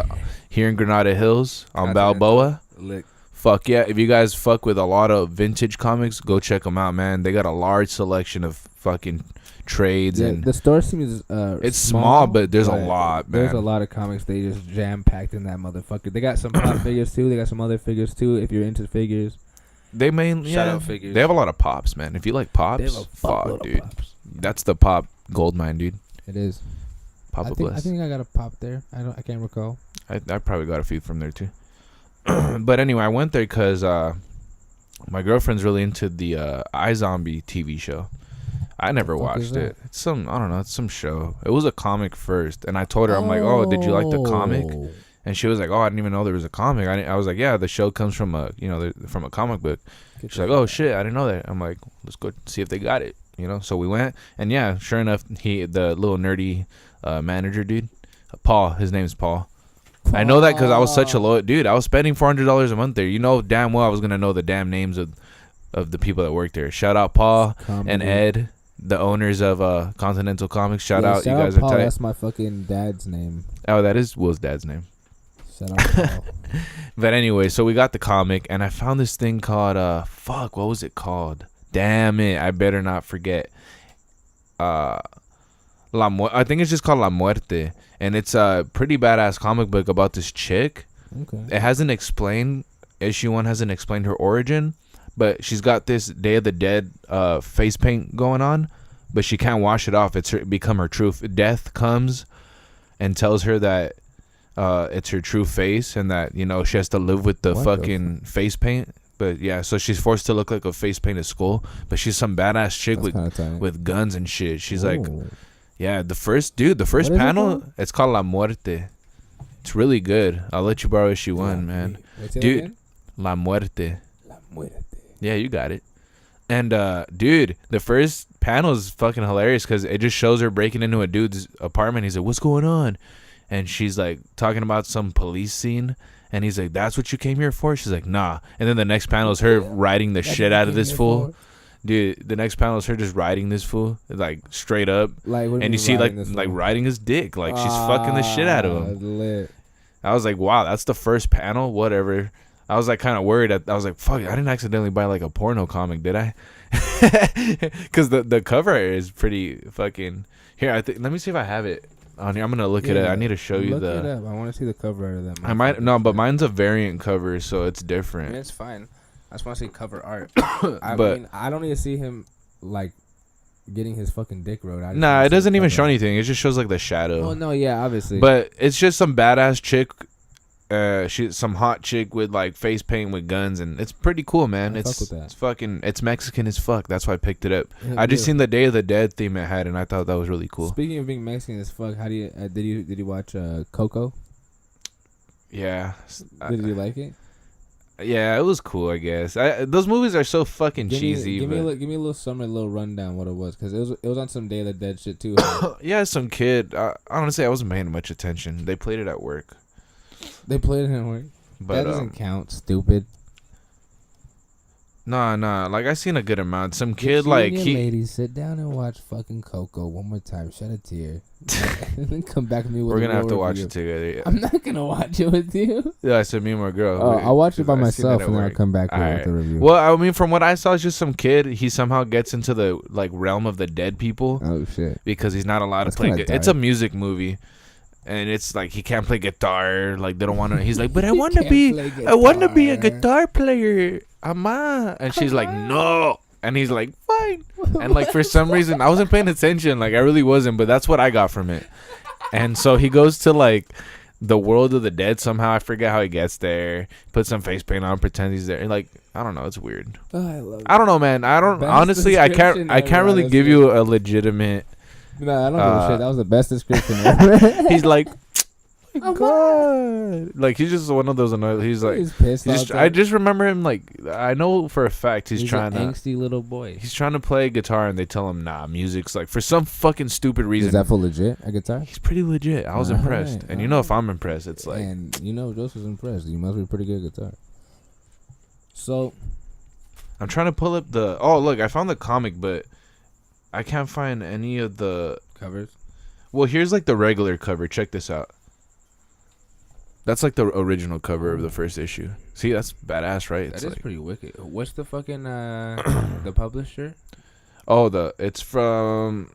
Speaker 1: here in Granada Hills on Balboa.
Speaker 2: Lick.
Speaker 1: Fuck yeah! If you guys fuck with a lot of vintage comics, go check them out, man. They got a large selection of fucking trades and
Speaker 2: the store seems
Speaker 1: it's small, but there's a lot, man.
Speaker 2: There's a lot of comics they just jam packed in that motherfucker. They got some pop figures too. They got some other figures too. If you're into figures,
Speaker 1: they mainly
Speaker 2: shout out figures.
Speaker 1: They have a lot of pops, man. If you like pops, fuck, dude. That's the pop gold mine, dude.
Speaker 2: It is.
Speaker 1: Papa Bliss.
Speaker 2: I think I got a pop there. I can't recall.
Speaker 1: I probably got a few from there too. But anyway, I went there because my girlfriend's really into the iZombie TV show. I never watched it. It's it's some show. It was a comic first, and I told her, I'm like, oh, did you like the comic? And she was like, oh, I didn't even know there was a comic. I was like, yeah, the show comes from from a comic book. She's like, oh shit, I didn't know that. I'm like, let's go see if they got it. So we went, and yeah, sure enough, the little nerdy manager dude, Paul, his name's Paul. I know that because I was such a low dude. I was spending $400 a month there. You know damn well I was gonna know the damn names of the people that work there. Shout out Paul and Ed, the owners of Continental Comics. Shout out, you guys
Speaker 2: Paul,
Speaker 1: are tight.
Speaker 2: That's my fucking dad's name.
Speaker 1: Oh, that is Will's dad's name.
Speaker 2: Shout out Paul.
Speaker 1: But anyway, so we got the comic, and I found this thing called what was it called? Damn it, I better not forget. I think it's just called La Muerte, and it's a pretty badass comic book about this chick.
Speaker 2: Okay.
Speaker 1: It hasn't explained, issue 1 hasn't explained her origin, but she's got this Day of the Dead face paint going on, but she can't wash it off. It's become her truth. Death comes and tells her that it's her true face, and that she has to live with the fucking face paint. But yeah, so she's forced to look like a face painted skull, but she's some badass chick with guns and shit. She's like, yeah, the first panel, it's called La Muerte. It's really good. I'll let you borrow issue 1, man. Dude, La Muerte.
Speaker 2: La Muerte.
Speaker 1: Yeah, you got it. And dude, the first panel is fucking hilarious because it just shows her breaking into a dude's apartment. He's like, "What's going on?" And she's like talking about some police scene. And he's like, "That's what you came here for?" She's like, "Nah." And then the next panel is her riding the shit out of this fool. Dude, the next panel is her just riding this fool, like straight up.
Speaker 2: Like,
Speaker 1: and you see like riding his dick, like she's fucking the shit out of him.
Speaker 2: Lit. I
Speaker 1: was like, wow, that's the first panel. Whatever. I was like kind of worried. I was like, fuck, I didn't accidentally buy like a porno comic, did I? Because the cover is pretty fucking. Here, let me see if I have it on here. I'm gonna look at it. I need to show you
Speaker 2: look it up. I want to see the cover of that.
Speaker 1: I might but mine's a variant cover, so it's different.
Speaker 2: I mean, it's fine. I just want to see cover art. I mean, I don't need to see him like getting his fucking dick rode.
Speaker 1: Nah, it doesn't even show anything. It just shows like the shadow.
Speaker 2: Oh no, yeah, obviously.
Speaker 1: But it's just some badass chick. She's some hot chick with like face paint with guns, and it's pretty cool, man. It's fucking, it's Mexican as fuck. That's why I picked it up. I just seen the Day of the Dead theme it had, and I thought that was really cool.
Speaker 2: Speaking of being Mexican as fuck, how do you did you watch Coco?
Speaker 1: Yeah.
Speaker 2: Did you like it?
Speaker 1: Yeah, it was cool, I guess. Those movies are so fucking cheesy.
Speaker 2: Give me a little rundown what it was, because it was on some Day of the Dead shit too.
Speaker 1: Yeah, some kid. Honestly, I wasn't paying much attention. They played it at work.
Speaker 2: They played it at work.
Speaker 1: But,
Speaker 2: that doesn't count, stupid.
Speaker 1: Nah. Like I seen a good amount. Some kid like
Speaker 2: ladies, sit down and watch fucking Coco one more time. Shed a tear, and then come back to me with.
Speaker 1: We're gonna have to watch it together. Yeah.
Speaker 2: I'm not gonna watch it with you.
Speaker 1: Yeah, I said me and my girl.
Speaker 2: I'll watch it by myself and then I'll come back with the review.
Speaker 1: Well, I mean, from what I saw, it's just some kid. He somehow gets into the like realm of the dead people.
Speaker 2: Oh shit!
Speaker 1: Because he's not allowed to play. It's a music movie. And it's like he can't play guitar. Like they don't want to. He's like, but I want to be a guitar player, Ama. And she's like, no. And he's like, fine. And like for some reason, I wasn't paying attention. Like I really wasn't. But that's what I got from it. And so he goes to like the world of the dead somehow. I forget how he gets there. Puts some face paint on, pretends he's there. And like I don't know. It's weird. I don't know, man. I don't honestly. I can't really give you a legitimate.
Speaker 2: No, I don't give a shit. That was the best description ever.
Speaker 1: He's like, oh God. Like, he's just one of those. He's like,
Speaker 2: he's pissed.
Speaker 1: I just remember him, like, I know for a fact he's trying
Speaker 2: an angsty little boy.
Speaker 1: He's trying to play guitar, and they tell him, nah, music's like, for some fucking stupid reason.
Speaker 2: Is that for legit, a guitar?
Speaker 1: He's pretty legit. I was impressed. And you know, if I'm impressed, it's like.
Speaker 2: And you know, Joseph's impressed. You must be pretty good at guitar. So.
Speaker 1: I'm trying to pull up the. Oh, look, I found the comic, but. I can't find any of the
Speaker 2: covers.
Speaker 1: Well, here's like the regular cover. Check this out. That's like the original cover of the first issue. See, that's badass, right?
Speaker 2: That is like, pretty wicked. What's the fucking the publisher?
Speaker 1: Oh, it's from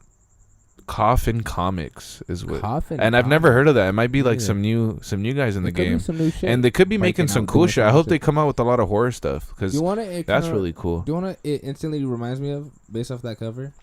Speaker 1: Coffin Comics is what.
Speaker 2: Coffin.
Speaker 1: And I've never heard of that. It might be like some new guys in the game. Some new shit. And they could be making some cool shit. I hope they come out with a lot of horror stuff because that's really cool.
Speaker 2: Do you want to? It instantly reminds me of based off that cover.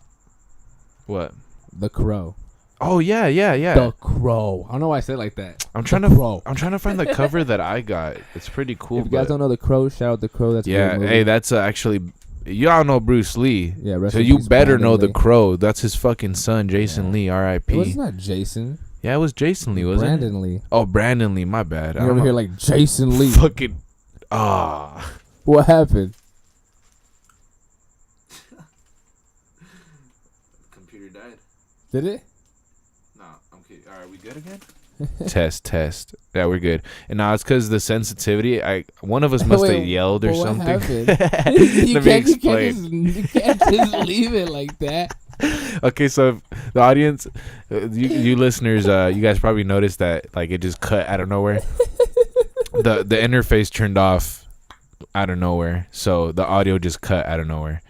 Speaker 1: What?
Speaker 2: The Crow.
Speaker 1: Oh yeah.
Speaker 2: The Crow. I don't know why I said it like that.
Speaker 1: I'm trying to find the cover that I got. It's pretty cool.
Speaker 2: If you guys don't know The Crow, shout out The Crow. That's
Speaker 1: hey, that's actually y'all know Bruce Lee.
Speaker 2: Yeah,
Speaker 1: so you better know Lee. The Crow. That's his fucking son, Jason Lee. R.I.P.
Speaker 2: It was not Jason.
Speaker 1: Yeah, it was Jason Lee, wasn't it?
Speaker 2: Brandon Lee.
Speaker 1: Oh, Brandon Lee. My bad.
Speaker 2: You're over here like Jason Lee.
Speaker 1: Fucking
Speaker 2: What happened? Did it?
Speaker 1: No, I'm kidding. All right, we good again? Test. Yeah, we're good. And now it's because the sensitivity. One of us must have yelled or something.
Speaker 2: You can't just leave it like that.
Speaker 1: Okay, so the audience, you listeners, you guys probably noticed that like it just cut out of nowhere. The interface turned off out of nowhere, so the audio just cut out of nowhere.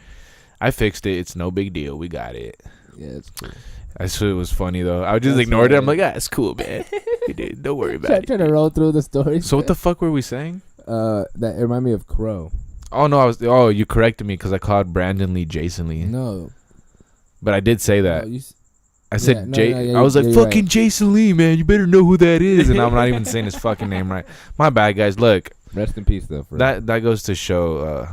Speaker 1: I fixed it. It's no big deal. We got it.
Speaker 2: Yeah, it's cool.
Speaker 1: I swear it was funny though. I just ignored it. I'm like, it's cool, man. Don't worry about it.
Speaker 2: Trying to roll through the story.
Speaker 1: So what the fuck were we saying?
Speaker 2: That it reminded me of Crow.
Speaker 1: Oh no, you corrected me because I called Brandon Lee Jason Lee.
Speaker 2: No,
Speaker 1: but I did say that. I said
Speaker 2: I
Speaker 1: was like fucking right. Jason Lee, man. You better know who that is. And I'm not even saying his fucking name right. My bad, guys. Look,
Speaker 2: rest in peace though.
Speaker 1: That goes to show,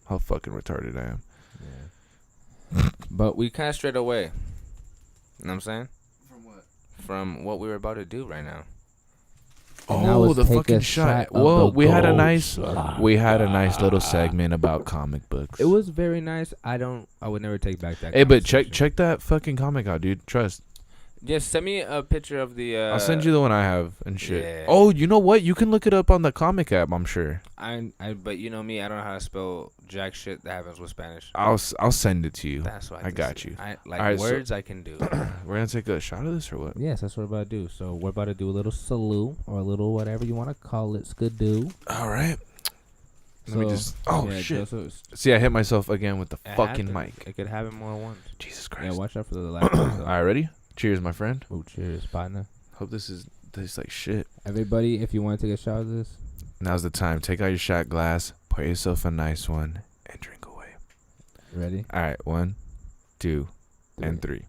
Speaker 1: how fucking retarded I am.
Speaker 2: Yeah. But we kind of strayed away. You know what I'm saying?
Speaker 1: From what?
Speaker 2: From what we were about to do right now.
Speaker 1: Oh, the fucking shot. Well, we had a nice little segment about comic books.
Speaker 2: It was very nice. I would never take back that.
Speaker 1: Hey, but check that fucking comic out, dude. Trust.
Speaker 2: Just send me a picture of the.
Speaker 1: I'll send you the one I have and shit.
Speaker 2: Yeah.
Speaker 1: Oh, you know what? You can look it up on the comic app. I'm sure.
Speaker 2: But you know me, I don't know how to spell jack shit that happens with Spanish.
Speaker 1: I'll send it to you.
Speaker 2: That's why
Speaker 1: I got you.
Speaker 2: Words I can do.
Speaker 1: We're gonna take a shot of this or what?
Speaker 2: Yes, that's what we're about to do. So we're about to do a little salute or a little whatever you want to call it. Skidoo.
Speaker 1: All right. Let me just. Oh
Speaker 2: yeah,
Speaker 1: shit! See, I hit myself again with the fucking mic.
Speaker 2: I could have it more once.
Speaker 1: Jesus Christ!
Speaker 2: Yeah, watch out for the last one.
Speaker 1: All right, ready? Cheers, my friend.
Speaker 2: Oh, cheers, partner.
Speaker 1: Hope this tastes like shit.
Speaker 2: Everybody, if you want to take a shot of this,
Speaker 1: now's the time. Take out your shot glass, pour yourself a nice one, and drink away.
Speaker 2: Ready?
Speaker 1: All right, 1, 2, and 3.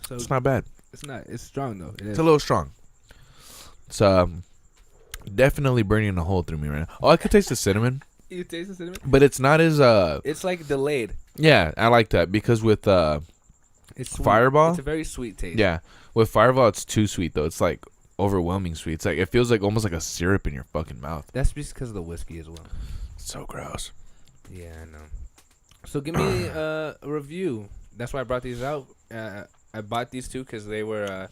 Speaker 2: So
Speaker 1: it's not bad.
Speaker 2: It's not. It's strong though.
Speaker 1: It's a little strong. It's definitely burning a hole through me right now. Oh, I could taste the cinnamon.
Speaker 2: You taste the cinnamon?
Speaker 1: But it's not as
Speaker 2: It's like delayed.
Speaker 1: Yeah, I like that because with
Speaker 2: it's sweet.
Speaker 1: Fireball.
Speaker 2: It's a very sweet taste.
Speaker 1: Yeah, with Fireball, it's too sweet though. It's like overwhelming sweet. It's like it feels like almost like a syrup in your fucking mouth.
Speaker 2: That's just because of the whiskey as well.
Speaker 1: It's so gross.
Speaker 2: Yeah, I know. So give me a review. That's why I brought these out. I bought these two because they were.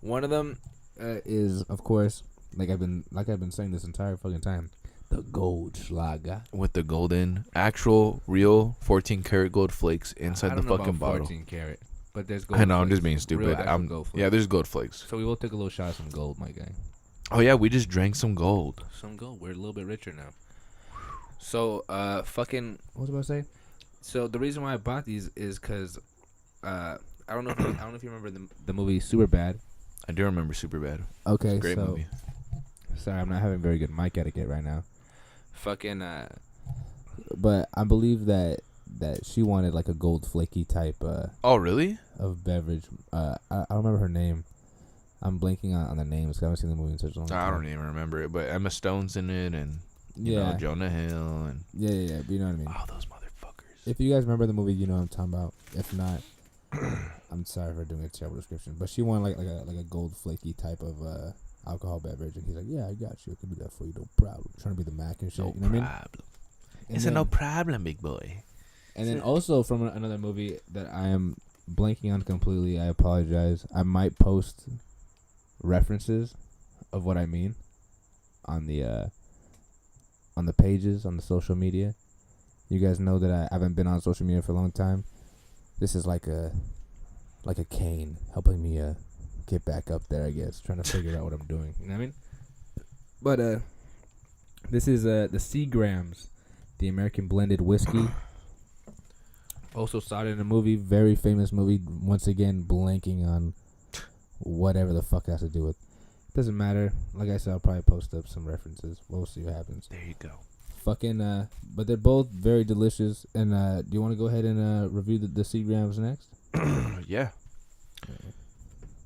Speaker 2: One of them is, of course, like I've been saying this entire fucking time, the Goldschlager
Speaker 1: with the golden, actual, real 14 karat gold flakes inside the fucking bottle.
Speaker 2: 14 karat, but there's gold.
Speaker 1: I know,
Speaker 2: flakes.
Speaker 1: I'm just being stupid. Yeah, there's gold flakes.
Speaker 2: So we will take a little shot of some gold, my guy.
Speaker 1: Oh yeah, we just drank some gold.
Speaker 2: Some gold. We're a little bit richer now. So fucking. What was I about to say? So the reason why I bought these is because I don't know if you remember the movie Superbad.
Speaker 1: I do remember Superbad.
Speaker 2: Okay,
Speaker 1: it's a great movie.
Speaker 2: Sorry, I'm not having very good mic etiquette right now. Fucking but I believe that she wanted like a gold flaky type
Speaker 1: oh really?
Speaker 2: Of beverage. I don't remember her name. I'm blanking on the names because I haven't seen the movie in such a long time.
Speaker 1: I don't even remember it, but Emma Stone's in it and you know, Jonah Hill and
Speaker 2: yeah, but you know what I mean.
Speaker 1: Oh, those motherfuckers.
Speaker 2: If you guys remember the movie, you know what I'm talking about. If not, I'm sorry for doing a terrible description, but she wanted like a gold flaky type of alcohol beverage, and he's like, "Yeah, I got you. I can do that for you, no problem." Trying to be the Mac and shit.
Speaker 1: No
Speaker 2: you know
Speaker 1: problem.
Speaker 2: What I mean?
Speaker 1: It's no problem, big boy.
Speaker 2: And then also from another movie that I am blanking on completely. I apologize. I might post references of what I mean on the pages on the social media. You guys know that I haven't been on social media for a long time. This is like a cane helping me get back up there, I guess, trying to figure out what I'm doing. You know what I mean? But this is the Seagrams, the American blended whiskey. Also saw it in a movie, very famous movie. Once again, blanking on whatever the fuck it has to do with. Doesn't matter. Like I said, I'll probably post up some references. We'll see what happens.
Speaker 1: There you go.
Speaker 2: Fucking but they're both very delicious. And do you want to go ahead and review the Seagrams next?
Speaker 1: Yeah.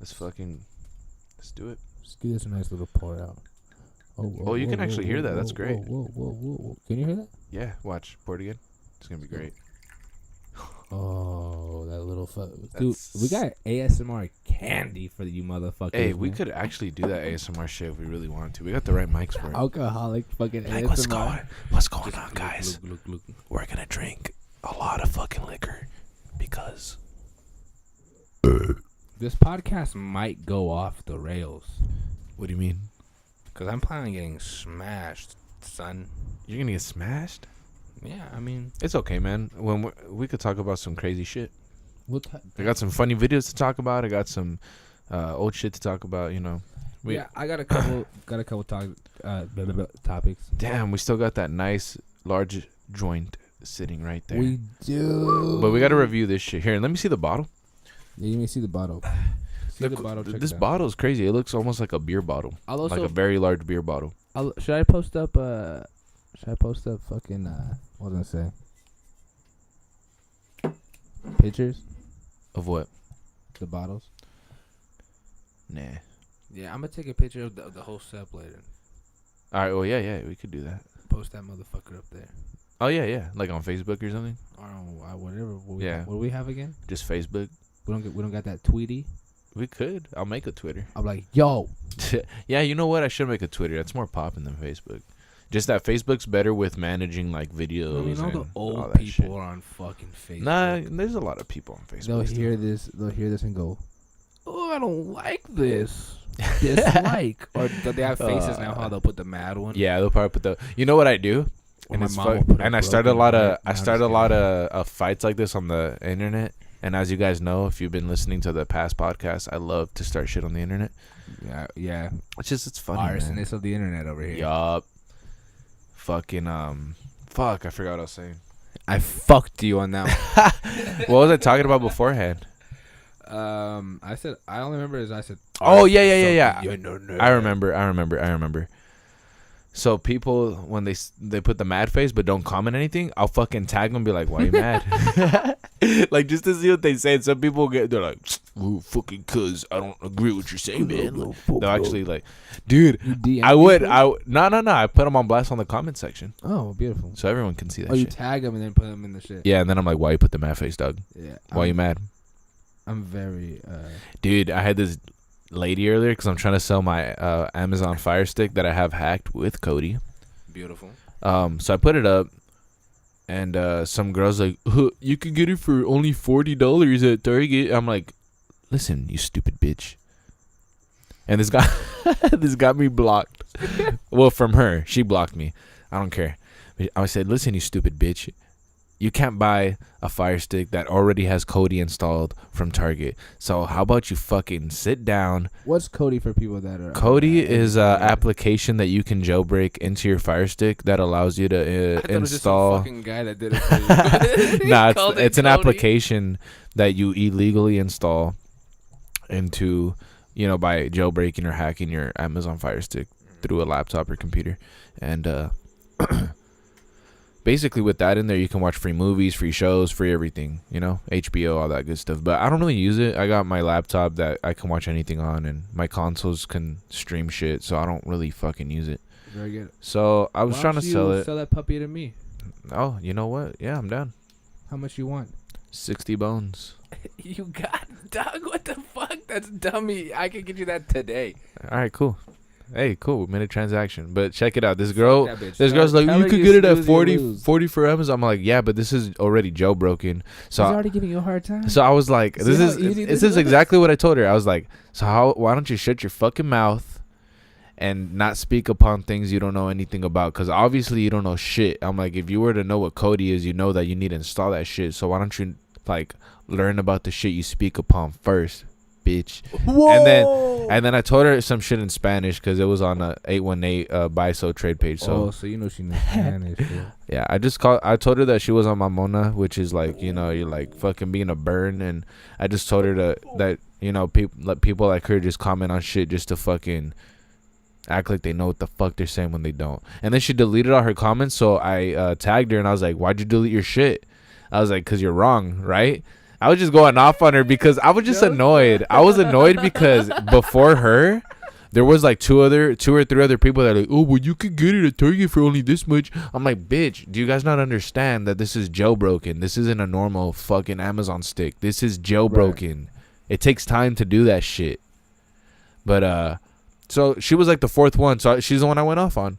Speaker 1: Let's do it.
Speaker 2: Just give this a nice little pour out.
Speaker 1: Oh, you can actually hear that. That's great.
Speaker 2: Whoa. Can you hear that?
Speaker 1: Yeah. Watch. Pour it again. It's gonna be great.
Speaker 2: Oh, that little fuck. Dude, we got ASMR candy for you motherfuckers.
Speaker 1: Hey, we could actually do that ASMR shit if we really wanted to. We got the right mics for it.
Speaker 2: Alcoholic fucking
Speaker 1: like,
Speaker 2: ASMR.
Speaker 1: What's going on, guys? Look. We're gonna drink a lot of fucking liquor because
Speaker 2: this podcast might go off the rails.
Speaker 1: What do you mean?
Speaker 2: Because I'm planning on getting smashed, son.
Speaker 1: You're gonna get smashed?
Speaker 2: Yeah, I mean,
Speaker 1: it's okay, man. When we could talk about some crazy shit. I got some funny videos to talk about. I got some old shit to talk about. You know.
Speaker 2: Yeah, I got a couple. Topics.
Speaker 1: Damn, we still got that nice large joint sitting right there.
Speaker 2: We do.
Speaker 1: But we got to review this shit here. Let me see the bottle.
Speaker 2: Yeah, you may see the bottle.
Speaker 1: This bottle is crazy. It looks almost like a beer bottle, like a very large beer bottle.
Speaker 2: Should I post up? Fucking what was I gonna say? Pictures
Speaker 1: of what?
Speaker 2: The bottles.
Speaker 1: Nah.
Speaker 2: Yeah, I'm gonna take a picture of the whole sep later.
Speaker 1: All right. Well, yeah, we could do that.
Speaker 2: Post that motherfucker up there.
Speaker 1: Oh yeah, like on Facebook or something.
Speaker 2: Or whatever. What
Speaker 1: Yeah.
Speaker 2: What do we have again?
Speaker 1: Just Facebook.
Speaker 2: We don't got that Tweety.
Speaker 1: We could. I'll make a Twitter.
Speaker 2: I'm like, yo.
Speaker 1: Yeah, you know what? I should make a Twitter. That's more popping than Facebook. Just that Facebook's better with managing like videos.
Speaker 2: I mean, all the
Speaker 1: all
Speaker 2: old
Speaker 1: that
Speaker 2: people
Speaker 1: shit.
Speaker 2: are on fucking Facebook.
Speaker 1: Nah, there's a lot of people on Facebook.
Speaker 2: They'll hear this and go, "Oh, I don't like this." Dislike. Or they have faces now. How they'll put the mad one.
Speaker 1: Yeah, they'll probably put the. You know what I do?
Speaker 2: Or
Speaker 1: And
Speaker 2: my
Speaker 1: it's
Speaker 2: mom will put a
Speaker 1: and I started a
Speaker 2: broken
Speaker 1: lot of
Speaker 2: heart.
Speaker 1: I started a lot of fights like this on the internet. And as you guys know, if you've been listening to the past podcasts, I love to start shit on the internet.
Speaker 2: Yeah.
Speaker 1: It's funny.
Speaker 2: Arsonist of the internet over here.
Speaker 1: Yup. Fucking fuck, I forgot what I was saying.
Speaker 2: I fucked you on that one.
Speaker 1: What was I talking about beforehand?
Speaker 2: I said I only remember as I said.
Speaker 1: Oh yeah.
Speaker 2: No.
Speaker 1: I remember. So people, when they put the mad face but don't comment anything, I'll fucking tag them and be like, why you mad? Like, just to see what they say. And some people they're like, ooh, fucking cuz I don't agree with what you're saying, man. Like, they'll actually like, dude, I put them on blast on the comment section.
Speaker 2: Oh, beautiful.
Speaker 1: So everyone can see that
Speaker 2: Oh, you
Speaker 1: shit.
Speaker 2: tag them and then put them in the shit.
Speaker 1: Yeah, and then I'm like, why you put the mad face, dog?
Speaker 2: Yeah.
Speaker 1: Why you mad?
Speaker 2: I'm very.
Speaker 1: Dude, I had this lady earlier because I'm trying to sell my Amazon Fire Stick that I have hacked with Cody.
Speaker 2: Beautiful.
Speaker 1: So I put it up, and some girl's like, you can get it for only $40 at Target. I'm like, listen, you stupid bitch. And this got me blocked. Well, from her, she blocked me. I don't care. I said, listen, you stupid bitch. You can't buy a Fire Stick that already has Kodi installed from Target. So how about you fucking sit down?
Speaker 2: What's Kodi for people that are?
Speaker 1: Kodi is an application that you can jailbreak into your Fire Stick that allows you to install.
Speaker 2: It was just some fucking guy that did it for you.
Speaker 1: Nah, it's an application that you illegally install into, by jailbreaking or hacking your Amazon Fire Stick through a laptop or computer. And basically with that in there, you can watch free movies, free shows, free everything, HBO, all that good stuff. But I don't really use it. I got my laptop that I can watch anything on, and my consoles can stream shit, so I don't really fucking use it.
Speaker 2: Very good.
Speaker 1: So I was trying to sell it.
Speaker 2: Sell that puppy to me.
Speaker 1: Oh, you know what? Yeah, I'm down.
Speaker 2: How much you want?
Speaker 1: 60 bones.
Speaker 2: You got dog. What the fuck? That's dummy. I can get you that today.
Speaker 1: All right, cool. Hey, cool. We made a transaction. But check it out. This girl's like,
Speaker 2: Tell
Speaker 1: you
Speaker 2: her
Speaker 1: could
Speaker 2: you
Speaker 1: get it at
Speaker 2: snooze,
Speaker 1: 40 for Amazon. I'm like, yeah, but this is already jailbroken. So
Speaker 2: He's already giving you a hard time.
Speaker 1: So I was like,
Speaker 2: See
Speaker 1: this
Speaker 2: how
Speaker 1: is
Speaker 2: easy
Speaker 1: this
Speaker 2: this
Speaker 1: is
Speaker 2: was?
Speaker 1: exactly what I told her. I was like, so why don't you shut your fucking mouth and not speak upon things you don't know anything about? Because obviously you don't know shit. I'm like, if you were to know what Kodi is, you know that you need to install that shit. So why don't you learn about the shit you speak upon first, bitch?
Speaker 2: Whoa.
Speaker 1: And then I told her some shit in Spanish because it was on a 818 buy-so trade page. So
Speaker 2: so you know she knows Spanish.
Speaker 1: yeah, I told her that she was on Mamona, which is like, you're like fucking being a burn. And I just told her that people like her just comment on shit just to fucking act like they know what the fuck they're saying when they don't. And then she deleted all her comments, so I tagged her and I was like, why'd you delete your shit? I was like, because you're wrong, right? I was just going off on her because I was just annoyed. I was annoyed because before her, there was like two or three other people that are like, oh, well, you could get it at Target for only this much. I'm like, bitch, do you guys not understand that this is jailbroken? This isn't a normal fucking Amazon stick. This is jailbroken. Right. It takes time to do that shit. But so she was like the fourth one. So she's the one I went off on.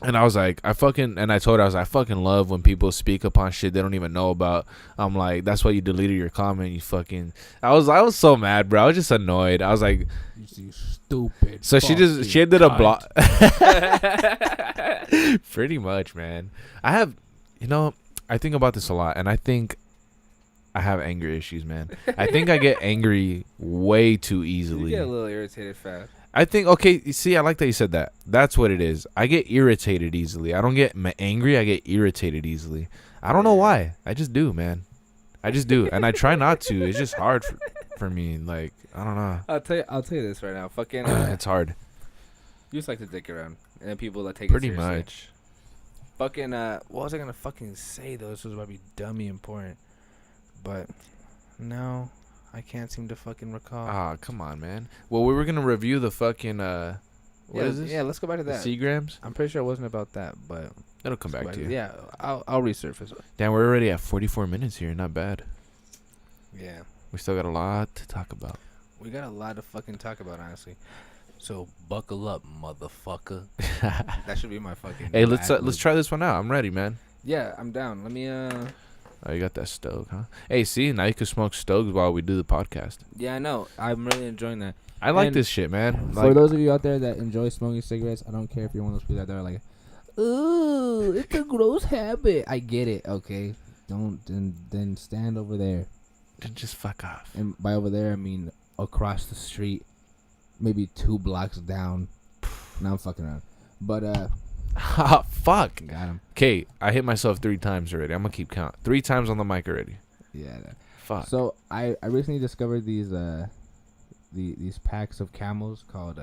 Speaker 1: And I was like, I told her, I fucking love when people speak upon shit they don't even know about. I'm like, that's why you deleted your comment, you fucking. I was so mad, bro. I was just annoyed. I was like,
Speaker 2: you stupid.
Speaker 1: So she ended up block. Pretty much, man. I think about this a lot, and I think I have anger issues, man. I think I get angry way too easily.
Speaker 2: You get a little irritated fast.
Speaker 1: I think, okay, you see, I like that you said that. That's what it is. I get irritated easily. I don't get angry. I get irritated easily. I don't know why. I just do, man. I just do. And I try not to. It's just hard for me. Like, I don't know.
Speaker 2: I'll tell you this right now. Fucking.
Speaker 1: It's hard.
Speaker 2: You just like to dick around. And then people that take it seriously.
Speaker 1: Pretty much.
Speaker 2: Fucking, what was I going to fucking say, though? This was about to be dummy important. But, no. I can't seem to fucking recall.
Speaker 1: Ah, come on, man. Well, we were going to review the fucking, what is this?
Speaker 2: Yeah, let's go back to that.
Speaker 1: The Seagrams?
Speaker 2: I'm pretty sure it wasn't about that, but
Speaker 1: It'll come back to you.
Speaker 2: Yeah, I'll resurface it.
Speaker 1: Damn, we're already at 44 minutes here. Not bad.
Speaker 2: Yeah.
Speaker 1: We still got a lot to talk about.
Speaker 2: We got a lot to fucking talk about, honestly. So buckle up, motherfucker. That should be my fucking.
Speaker 1: Hey, let's try this one out. I'm ready, man.
Speaker 2: Yeah, I'm down. Let me
Speaker 1: Oh, you got that stove, huh? Hey, see, now you can smoke stoves while we do the podcast.
Speaker 2: Yeah, I know. I'm really enjoying that.
Speaker 1: I like this shit, man.
Speaker 2: For those of you out there that enjoy smoking cigarettes, I don't care if you're one of those people out there like, ooh, it's a gross habit. I get it. Okay, don't then stand over there.
Speaker 1: Then just fuck off.
Speaker 2: And by over there, I mean across the street, maybe 2 blocks down. Now I'm fucking around. But
Speaker 1: fuck.
Speaker 2: Got him.
Speaker 1: Okay, I hit myself 3 times already. I'm gonna keep count. 3 times on the mic already.
Speaker 2: Yeah.
Speaker 1: Fuck.
Speaker 2: So I recently discovered these packs of Camels called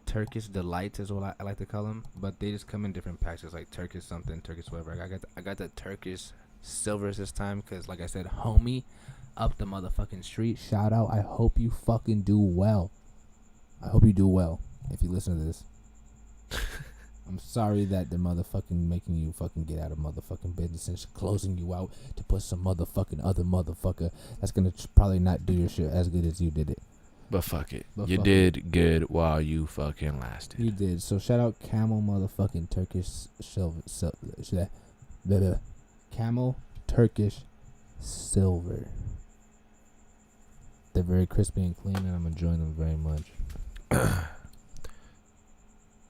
Speaker 2: Turkish Delights is what I like to call them, but they just come in different packs. It's like Turkish something, Turkish whatever. I got the Turkish Silvers this time because, like I said, homie, up the motherfucking street. Shout out. I hope you fucking do well. I hope you do well if you listen to this. I'm sorry that they're motherfucking making you fucking get out of motherfucking business and closing you out to put some motherfucking other motherfucker that's gonna probably not do your shit as good as you did it.
Speaker 1: But fuck it. You did good while you fucking lasted.
Speaker 2: You did. So shout out Camel motherfucking Turkish Camel Turkish Silver. They're very crispy and clean, and I'm enjoying them very much.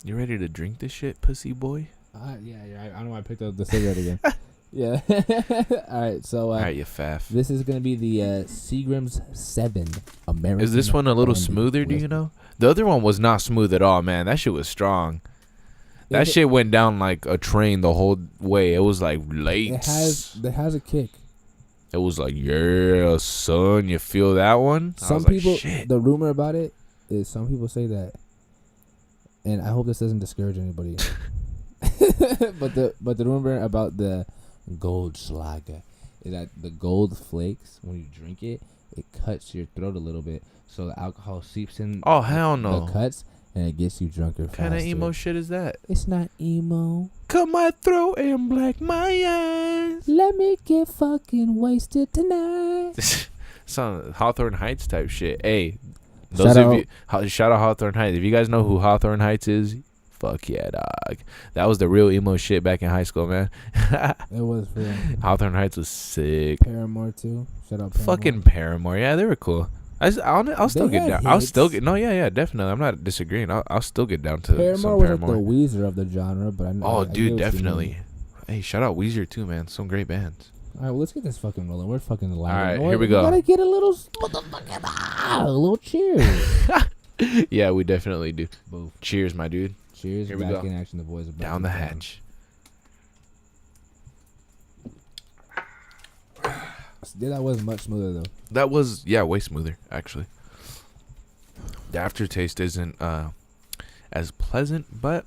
Speaker 1: You ready to drink this shit, pussy boy?
Speaker 2: Yeah. I don't know why I picked up the cigarette again. Yeah. All right. So.
Speaker 1: All right, you faff.
Speaker 2: This is gonna be the Seagram's 7 American.
Speaker 1: Is this one a little smoother? Do you know? The other one was not smooth at all, man. That shit was strong. That shit went down like a train the whole way. It was like late.
Speaker 2: It has a kick.
Speaker 1: It was like, yeah, son, you feel that one?
Speaker 2: Some people, like, the rumor about it is some people say that, and I hope this doesn't discourage anybody. but the rumor about the Goldschlager is that the gold flakes, when you drink it, it cuts your throat a little bit, so the alcohol seeps in.
Speaker 1: Oh hell no!
Speaker 2: The cuts, and it gets you drunker faster.
Speaker 1: What kind of emo shit is that?
Speaker 2: It's not emo.
Speaker 1: Cut my throat and black my eyes.
Speaker 2: Let me get fucking wasted tonight.
Speaker 1: Some Hawthorne Heights type shit. Hey, shout out Hawthorne Heights. If you guys know who Hawthorne Heights is, fuck yeah, dog. That was the real emo shit back in high school, man.
Speaker 2: It was real.
Speaker 1: Hawthorne Heights was sick.
Speaker 2: Paramore too. Shout out Paramore.
Speaker 1: Fucking Paramore. Yeah, they were cool. I'll still get down. I'll still get. No, yeah, definitely. I'm not disagreeing. I'll still get down to
Speaker 2: Paramore.
Speaker 1: Some
Speaker 2: Was
Speaker 1: Paramore.
Speaker 2: Like the Weezer of the genre, but I know.
Speaker 1: Oh, dude, definitely. Hey, shout out Weezer too, man. Some great bands.
Speaker 2: All right, well, let's get this fucking rolling. We're fucking live.
Speaker 1: All right, here we go.
Speaker 2: We gotta get a little cheers.
Speaker 1: Yeah, we definitely do.
Speaker 2: Both.
Speaker 1: Cheers, my dude.
Speaker 2: Cheers.
Speaker 1: Here we go.
Speaker 2: In action. The boys are back
Speaker 1: down the hatch.
Speaker 2: Yeah, that was much smoother though.
Speaker 1: That was way smoother actually. The aftertaste isn't as pleasant, but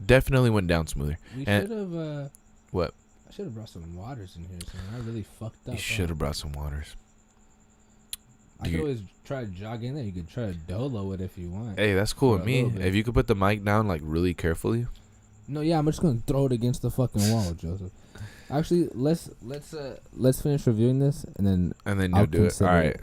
Speaker 1: definitely went down smoother.
Speaker 2: We should have.
Speaker 1: What?
Speaker 2: I should have brought some waters in here. So I really fucked up.
Speaker 1: You should have brought some waters.
Speaker 2: I could always try to jog in there. You could try to dolo it if you want.
Speaker 1: Hey, that's cool with me. If you could put the mic down like really carefully.
Speaker 2: No, yeah, I'm just gonna throw it against the fucking wall, Joseph. Actually, let's finish reviewing this and then
Speaker 1: you'll do it. All right.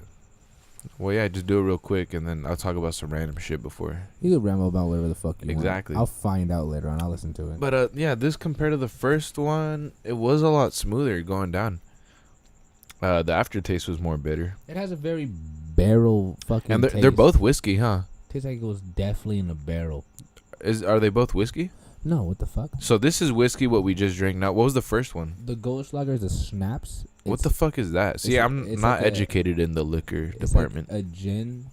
Speaker 1: Well, yeah, just do it real quick, and then I'll talk about some random shit before.
Speaker 2: You can ramble about whatever the fuck you want.
Speaker 1: Exactly.
Speaker 2: I'll find out later on. I'll listen to it.
Speaker 1: But yeah, this compared to the first one, it was a lot smoother going down. The aftertaste was more bitter.
Speaker 2: It has a very barrel fucking.
Speaker 1: And
Speaker 2: taste.
Speaker 1: they're both whiskey, huh?
Speaker 2: Tastes like it was definitely in a barrel.
Speaker 1: Are they both whiskey?
Speaker 2: No, what the fuck?
Speaker 1: So this is whiskey, what we just drank now. What was the first one?
Speaker 2: The Goldschlager is a schnapps.
Speaker 1: What the fuck is that? See, I'm not educated in the liquor department.
Speaker 2: Like a gin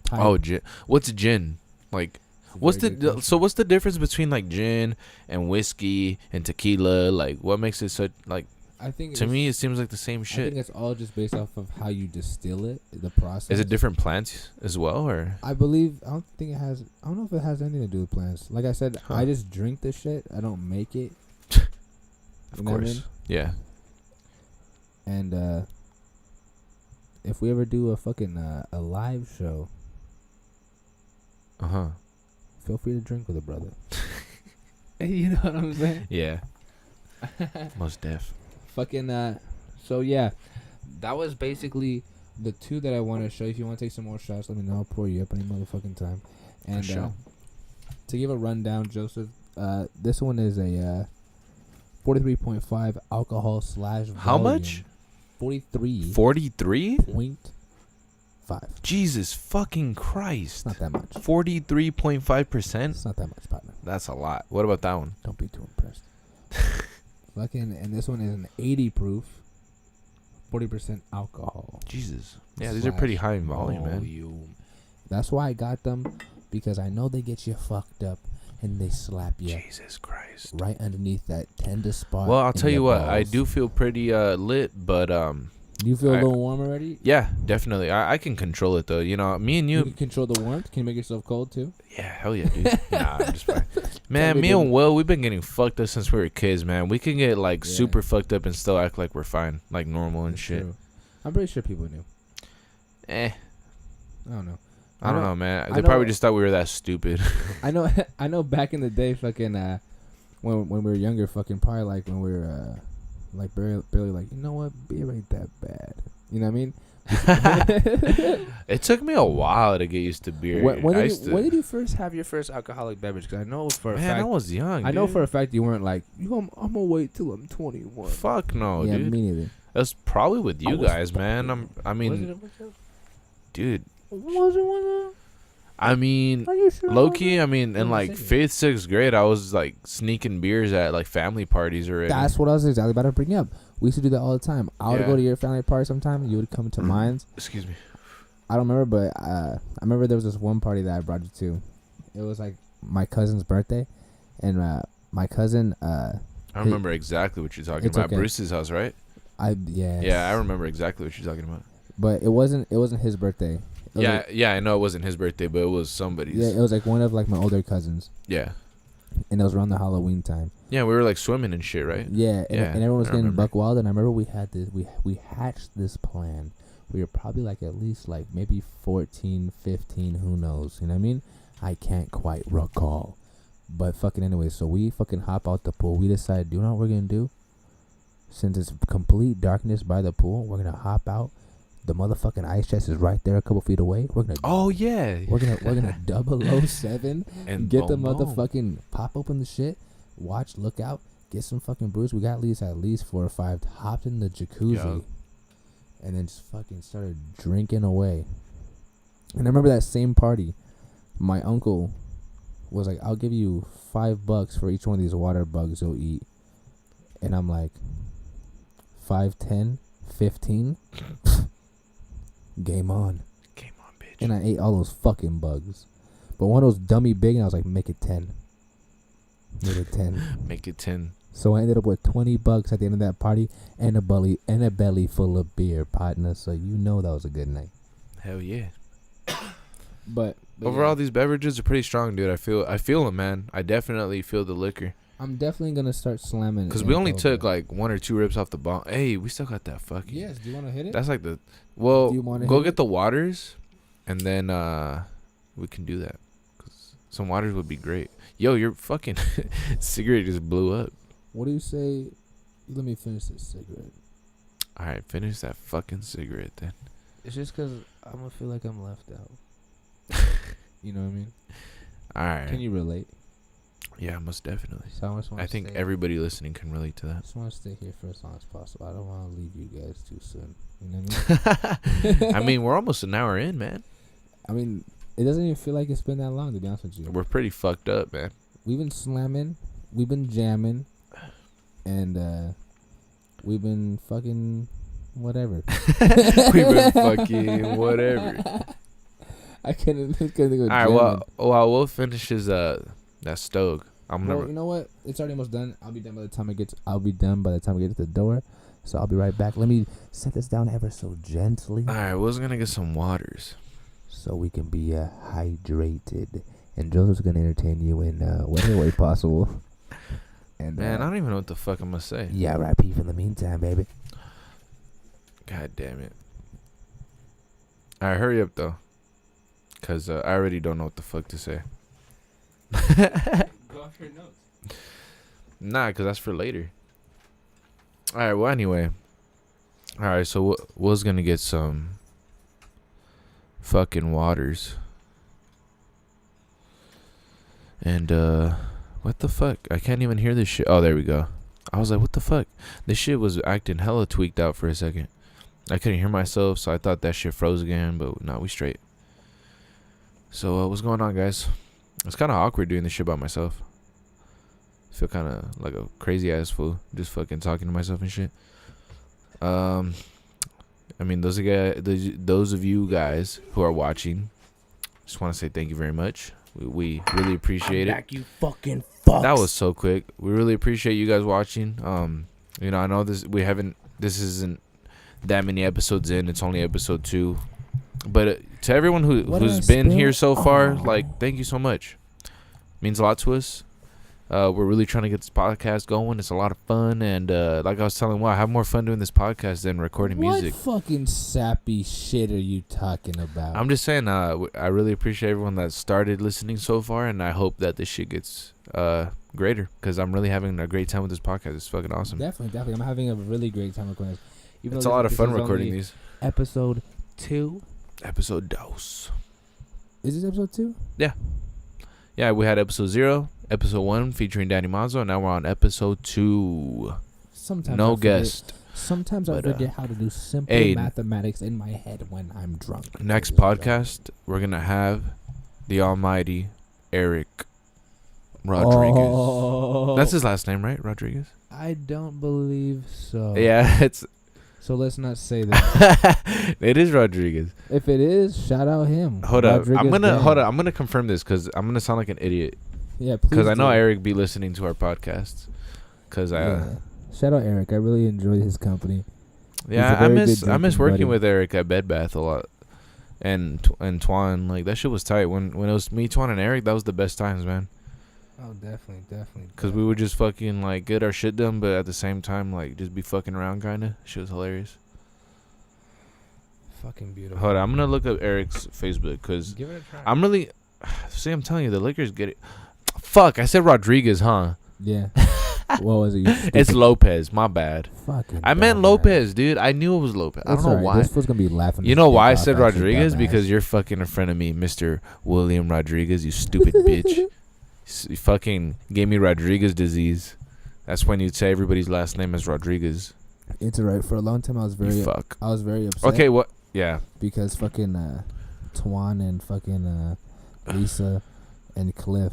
Speaker 2: type.
Speaker 1: Oh, gin. What's gin? Like, what's the difference between like gin and whiskey and tequila? Like, what makes it such like?
Speaker 2: I think
Speaker 1: to me, it seems like the same shit.
Speaker 2: I think it's all just based off of how you distill it, the process.
Speaker 1: Is it different plants as well, or?
Speaker 2: I believe I don't know if it has anything to do with plants. Like I said, I just drink this shit. I don't make it.
Speaker 1: Of course, I mean? Yeah.
Speaker 2: And if we ever do a fucking a live show,
Speaker 1: feel
Speaker 2: free to drink with a brother. You know what I'm saying?
Speaker 1: Yeah. Most deaf.
Speaker 2: Fucking so yeah, that was basically the two that I want to show. If you want to take some more shots, let me know. I'll pour you up any motherfucking time. And
Speaker 1: sure.
Speaker 2: To give a rundown, Joseph, this one is a 43.5 alcohol / volume.
Speaker 1: How much?
Speaker 2: 43.
Speaker 1: 43.5. Jesus fucking Christ.
Speaker 2: Not that much.
Speaker 1: 43.5%.
Speaker 2: It's not that much, partner.
Speaker 1: That's a lot. What about that one?
Speaker 2: Don't be too impressed. Fucking, and this one is an 80 proof, 40% alcohol.
Speaker 1: Jesus. Yeah, these are pretty high in volume, man.
Speaker 2: That's why I got them, because I know they get you fucked up and they slap you.
Speaker 1: Jesus Christ.
Speaker 2: Right underneath that tender spot.
Speaker 1: Well, I'll tell you what,
Speaker 2: balls.
Speaker 1: I do feel pretty lit, but
Speaker 2: You feel a little warm already?
Speaker 1: Yeah, definitely. I can control it though. You know, me and
Speaker 2: You
Speaker 1: you.
Speaker 2: can control the warmth. Can you make yourself cold too?
Speaker 1: Yeah, hell yeah, dude. Nah, I'm just fine. Man, me and Will, we've been getting fucked up since we were kids, man. We can get like super fucked up and still act like we're fine, like normal and shit.
Speaker 2: True. I'm pretty sure people knew.
Speaker 1: I
Speaker 2: don't know.
Speaker 1: I don't know, man. They probably just thought we were that stupid.
Speaker 2: I know. Back in the day, fucking when we were younger, fucking probably like when we were like barely like, you know what, beer ain't that bad. You know what I mean?
Speaker 1: It took me a while to get used to beer.
Speaker 2: When did you first have your first alcoholic beverage? Because I know for a fact.
Speaker 1: Man, I was young.
Speaker 2: I know for a fact you weren't like, I'm gonna wait till I'm 21.
Speaker 1: Fuck no,
Speaker 2: yeah,
Speaker 1: dude.
Speaker 2: Me neither.
Speaker 1: That's probably with you guys, man. Dude.
Speaker 2: Was it?
Speaker 1: I mean,
Speaker 2: Sure
Speaker 1: low key. I mean, in like 5th, 6th grade, I was like sneaking beers at like family parties already.
Speaker 2: That's what I was exactly about to bring up. We used to do that all the time. I would go to your family party sometime. You would come to mine.
Speaker 1: Excuse me.
Speaker 2: I don't remember, but I remember there was this one party that I brought you to. It was like my cousin's birthday, and my cousin.
Speaker 1: I remember exactly what you're talking about.
Speaker 2: Okay.
Speaker 1: Bruce's house, right?
Speaker 2: Yeah,
Speaker 1: I remember exactly what you're talking about.
Speaker 2: But it wasn't his birthday.
Speaker 1: I know it wasn't his birthday, but it was somebody's.
Speaker 2: Yeah, it was like one of like my older cousins.
Speaker 1: Yeah.
Speaker 2: And it was around the Halloween time.
Speaker 1: Yeah, we were like swimming and shit, right?
Speaker 2: Yeah, and everyone was getting buck wild, and I remember we had this, we hatched this plan. We were probably like at least like maybe 14, 15, who knows, you know what I mean? I can't quite recall. But fucking anyway, so we fucking hop out the pool. We decided, do you know what we're going to do? Since it's complete darkness by the pool, we're going to hop out. The motherfucking ice chest is right there a couple feet away. We're gonna We're gonna 007 and get the motherfucking pop open the shit, watch, look out, get some fucking brews. We got at least 4 or 5. Hopped in the jacuzzi and then just fucking started drinking away. And I remember that same party, my uncle was like, I'll give you $5 for each one of these water bugs you'll eat. And I'm like, 5, 10, 15? Game on, bitch. And I ate all those fucking bugs. But one was dummy big, and I was like, make it 10. Make it 10.
Speaker 1: Make it 10.
Speaker 2: So I ended up with $20 at the end of that party, and a belly full of beer, partner. So you know that was a good night.
Speaker 1: Hell yeah.
Speaker 2: But
Speaker 1: overall, these beverages are pretty strong, dude. I feel them, man. I definitely feel the liquor.
Speaker 2: I'm definitely gonna start slamming.
Speaker 1: Because we only took like 1 or 2 rips off the bottle. Hey, we still got that fucking.
Speaker 2: Yes. Do you want to hit it?
Speaker 1: That's like the. Well,
Speaker 2: do you wanna
Speaker 1: go get the waters, and then we can do that. Cause some waters would be great. Yo, your fucking cigarette just blew up.
Speaker 2: What do you say? Let me finish this cigarette.
Speaker 1: All right, finish that fucking cigarette then.
Speaker 2: It's just because I'm gonna feel like I'm left out. You know what I mean?
Speaker 1: All right.
Speaker 2: Can you relate?
Speaker 1: Yeah, most definitely.
Speaker 2: So I
Speaker 1: think everybody listening can relate to that.
Speaker 2: I just want to stay here for as long as possible. I don't want to leave you guys too soon. You know what I mean?
Speaker 1: I mean, we're almost an hour in, man.
Speaker 2: I mean, it doesn't even feel like it's been that long, to be honest with you.
Speaker 1: We're pretty fucked up, man.
Speaker 2: We've been slamming. We've been jamming. And we've been fucking whatever.
Speaker 1: We've been fucking whatever.
Speaker 2: I couldn't think of
Speaker 1: all right, well, we'll finish his that stove.
Speaker 2: You know what? It's already almost done. I'll be done by the time I get to the door. So I'll be right back. Let me set this down ever so gently.
Speaker 1: All right, we was gonna get some waters
Speaker 2: so we can be hydrated. And Joseph's gonna entertain you in whatever way possible. And
Speaker 1: man, I don't even know what the fuck I'm gonna say.
Speaker 2: Yeah, R.I.P. for the meantime, baby.
Speaker 1: God damn it! All right, hurry up though, cause I already don't know what the fuck to say.
Speaker 2: Go off your notes.
Speaker 1: Nah, because that's for later. All right, well, anyway. All right, so Will's going to get some fucking waters. And, what the fuck? I can't even hear this shit. Oh, there we go. I was like, what the fuck? This shit was acting hella tweaked out for a second. I couldn't hear myself, so I thought that shit froze again, but no, we straight. So, what's going on, guys? It's kind of awkward doing this shit by myself. I feel kind of like a crazy ass fool, just fucking talking to myself and shit. I mean, those of you guys who are watching, just want to say thank you very much. We really appreciate it.
Speaker 3: You fucking fucks.
Speaker 1: That was so quick. We really appreciate you guys watching. You know, I know this isn't that many episodes in. It's only episode 2. But to everyone who's been here so far, like, thank you so much. Means a lot to us. We're really trying to get this podcast going. It's a lot of fun, and like I was telling, I have more fun doing this podcast than recording music.
Speaker 2: What fucking sappy shit are you talking about?
Speaker 1: I'm just saying, I really appreciate everyone that started listening so far, and I hope that this shit gets greater, because I'm really having a great time with this podcast. It's fucking awesome.
Speaker 2: Definitely. I'm having a really great time recording this.
Speaker 1: It's a lot of fun recording these.
Speaker 2: Episode 2.
Speaker 1: Episode 2.
Speaker 2: Is this episode 2?
Speaker 1: Yeah, we had episode 0, episode 1 featuring Danny Mazzo, and now we're on episode 2.
Speaker 2: Sometimes
Speaker 1: no guest.
Speaker 2: Sometimes I forget how to do simple mathematics in my head when I'm drunk.
Speaker 1: Next podcast, we're going to have the almighty Eric Rodriguez.
Speaker 2: Oh.
Speaker 1: That's his last name, right? Rodriguez?
Speaker 2: I don't believe so.
Speaker 1: Yeah, it's...
Speaker 2: So let's not say that.
Speaker 1: It is Rodriguez.
Speaker 2: If it is, shout out him.
Speaker 1: Hold up. I'm gonna confirm this because I'm gonna sound like an idiot.
Speaker 2: Yeah, please.
Speaker 1: Because I know Eric be listening to our podcasts.
Speaker 2: Shout out Eric. I really enjoy his company.
Speaker 1: Yeah, I miss working with Eric at Bed Bath a lot. And Twan, like, that shit was tight. When it was me, Twan, and Eric, that was the best times, man.
Speaker 2: Oh, definitely.
Speaker 1: Because we would just fucking, like, get our shit done, but at the same time, like, just be fucking around, kind of. Shit was hilarious.
Speaker 2: Fucking beautiful.
Speaker 1: Hold on, I'm going to look up Eric's Facebook, because
Speaker 2: give it a try.
Speaker 1: I'm really... See, I'm telling you, the liquors get it. Fuck, I said Rodriguez, huh?
Speaker 2: Yeah. What was it?
Speaker 1: It's Lopez, my bad.
Speaker 2: Fucking
Speaker 1: I meant Lopez, dude. I knew it was Lopez. I don't know why.
Speaker 2: This fool's going to be laughing.
Speaker 1: You know why I said Rodriguez? Because you're fucking in front of me, Mr. William Rodriguez, you stupid bitch. You fucking gave me Rodriguez disease. That's when you'd say everybody's last name is Rodriguez.
Speaker 2: It's alright. For a long time, I was very upset.
Speaker 1: Okay, what? Yeah.
Speaker 2: Because fucking Twan and fucking Lisa and Cliff,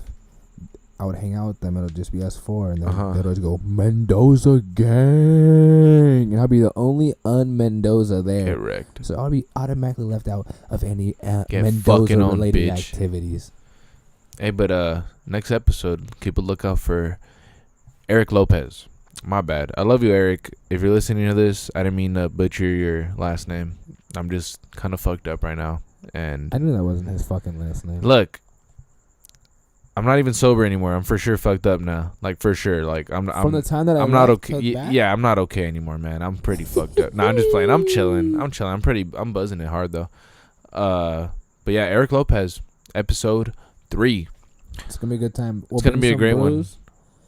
Speaker 2: I would hang out with them. It'll just be us 4, and then they'd always go Mendoza gang, and I'll be the only un-Mendoza there.
Speaker 1: Correct.
Speaker 2: So I'll be automatically left out of any Mendoza-related activities.
Speaker 1: Hey, but next episode, keep a lookout for Eric Lopez. My bad. I love you, Eric. If you're listening to this, I didn't mean to butcher your last name. I'm just kind of fucked up right now. And
Speaker 2: I knew that wasn't his fucking last name.
Speaker 1: Look, I'm not even sober anymore. I'm for sure fucked up now. Like, for sure. Like, from the time that I'm not okay. Yeah, I'm not okay anymore, man. I'm pretty fucked up. No, I'm just playing. I'm chilling. I'm buzzing it hard though. But yeah, Eric Lopez, episode 3.
Speaker 2: It's gonna be a good time.
Speaker 1: It's gonna be a great one.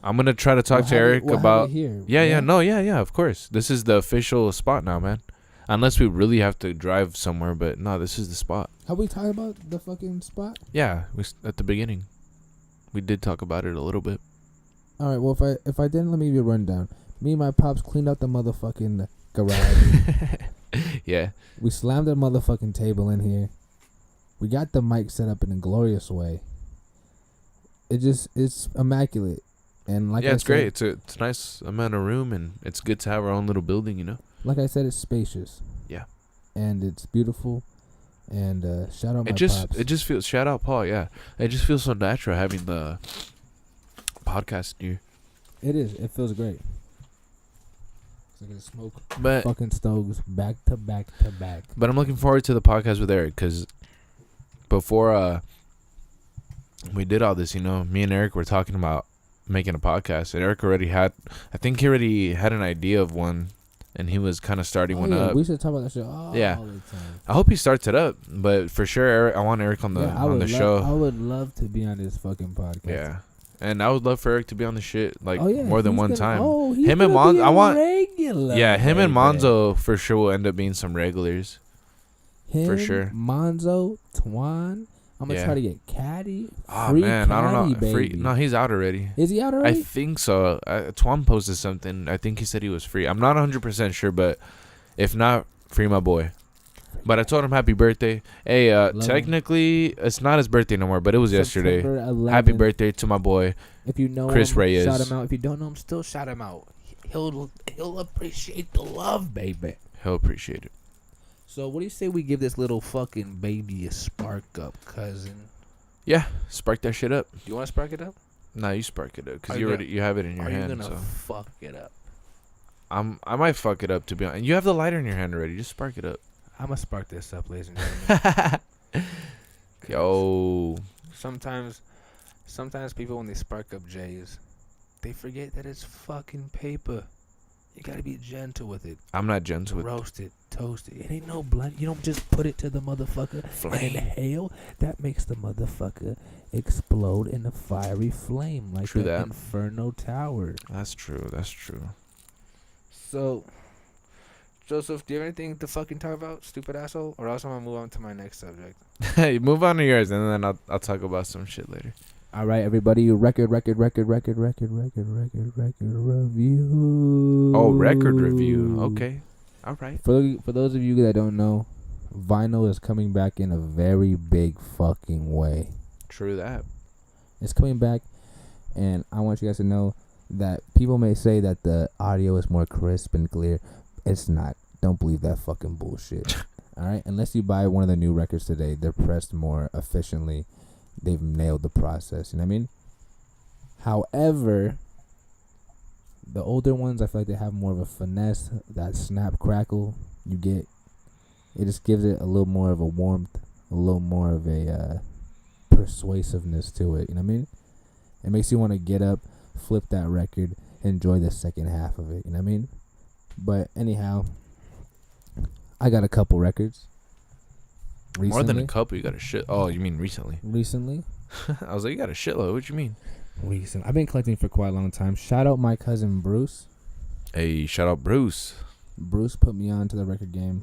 Speaker 1: I'm gonna try to talk to Eric about. Yeah. Of course, this is the official spot now, man. Unless we really have to drive somewhere, but no, this is the spot.
Speaker 2: Have we talked about the fucking spot?
Speaker 1: Yeah, at the beginning, we did talk about it a little bit.
Speaker 2: All right. Well, if I didn't, let me give you a rundown. Me and my pops cleaned out the motherfucking garage.
Speaker 1: Yeah.
Speaker 2: We slammed the motherfucking table in here. We got the mic set up in a glorious way. It's immaculate, and like
Speaker 1: it's great. It's a nice amount of room, and it's good to have our own little building, you know.
Speaker 2: Like I said, it's spacious.
Speaker 1: Yeah.
Speaker 2: And it's beautiful. And shout out my pops.
Speaker 1: It just feels, shout out Paul. Yeah. It just feels so natural having the podcast here.
Speaker 2: It is. It feels great. It's like a smoke fucking stoves back to back to back.
Speaker 1: But I'm looking forward to the podcast with Eric, because before we did all this, you know, me and Eric were talking about making a podcast, and Eric already had an idea of one, and he was kind of starting one up.
Speaker 2: We should talk about that shit all the time.
Speaker 1: I hope he starts it up, but for sure, Eric, I want Eric on the show.
Speaker 2: I would love to be on this fucking podcast.
Speaker 1: Yeah, And I would love for Eric to be on the shit more than one time.
Speaker 2: He's
Speaker 1: Him and
Speaker 2: gonna be
Speaker 1: Monzo, I want.
Speaker 2: regular,
Speaker 1: Yeah, him and
Speaker 2: baby.
Speaker 1: Monzo for sure will end up being some regulars. For sure.
Speaker 2: Monzo, Twan. I'm gonna
Speaker 1: Yeah.
Speaker 2: try to get Caddy.
Speaker 1: Oh
Speaker 2: Free
Speaker 1: man, I don't know.
Speaker 2: Caddy,
Speaker 1: Free?
Speaker 2: baby.
Speaker 1: No, he's out already.
Speaker 2: Is he out
Speaker 1: I
Speaker 2: already?
Speaker 1: think so. Twan posted something. I think he said he was free. I'm not 100% sure, but if not, free my boy. But I told him happy birthday. Hey, technically it's not his birthday no more, but it was yesterday.
Speaker 2: September 11th.
Speaker 1: Happy birthday to my boy.
Speaker 2: If you know
Speaker 1: Chris
Speaker 2: him,
Speaker 1: Reyes.
Speaker 2: shout him out. If you don't know him, still shout him out. He'll appreciate the love, baby.
Speaker 1: He'll appreciate it.
Speaker 2: So what do you say we give this little fucking baby a spark up, cousin?
Speaker 1: Yeah, spark that shit up.
Speaker 2: Do you want to spark it up?
Speaker 1: Nah, you spark it up because
Speaker 2: Are
Speaker 1: you
Speaker 2: you
Speaker 1: already you have it in your
Speaker 2: Are
Speaker 1: hand.
Speaker 2: you gonna
Speaker 1: So
Speaker 2: fuck it up?
Speaker 1: I might fuck it up to be honest. You have the lighter in your hand already. Just spark it up.
Speaker 2: I'm gonna spark this up, ladies and gentlemen.
Speaker 1: Yo,
Speaker 2: Sometimes people when they spark up J's, they forget that it's fucking paper. You gotta be gentle with it.
Speaker 1: I'm not gentle with
Speaker 2: Roast it, toast it. It ain't no blunt. You don't just put it to the motherfucker
Speaker 1: flame.
Speaker 2: and inhale. That makes the motherfucker explode in a fiery flame like
Speaker 1: True
Speaker 2: an
Speaker 1: that.
Speaker 2: Inferno Tower.
Speaker 1: That's true. That's true.
Speaker 2: So, Joseph, do you have anything to fucking talk about, stupid asshole? Or else I'm gonna move on to my next subject.
Speaker 1: Hey, move on to yours, and then I'll talk about some shit later.
Speaker 2: All right, everybody, record review.
Speaker 1: Oh, record review. Okay. All right.
Speaker 2: For those of you that don't know, vinyl is coming back in a very big fucking way.
Speaker 1: True that.
Speaker 2: It's coming back, and I want you guys to know that people may say that the audio is more crisp and clear. It's not. Don't believe that fucking bullshit. All right? Unless you buy one of the new records today, they're pressed more efficiently. They've nailed the process. You know what I mean? However, the older ones, I feel like they have more of a finesse. That snap crackle you get, it just gives it a little more of a warmth, a little more of a persuasiveness to it. You know what I mean? It makes you want to get up, flip that record, enjoy the second half of it. You know what I mean? But anyhow, I got a couple records. Recently.
Speaker 1: More than a couple. You got a shit. Oh, you mean recently?
Speaker 2: Recently?
Speaker 1: I was like, you got a shitload. What you mean?
Speaker 2: Recent. I've been collecting for quite a long time. Shout out my cousin Bruce.
Speaker 1: Hey, shout out Bruce.
Speaker 2: Bruce put me on to the record game.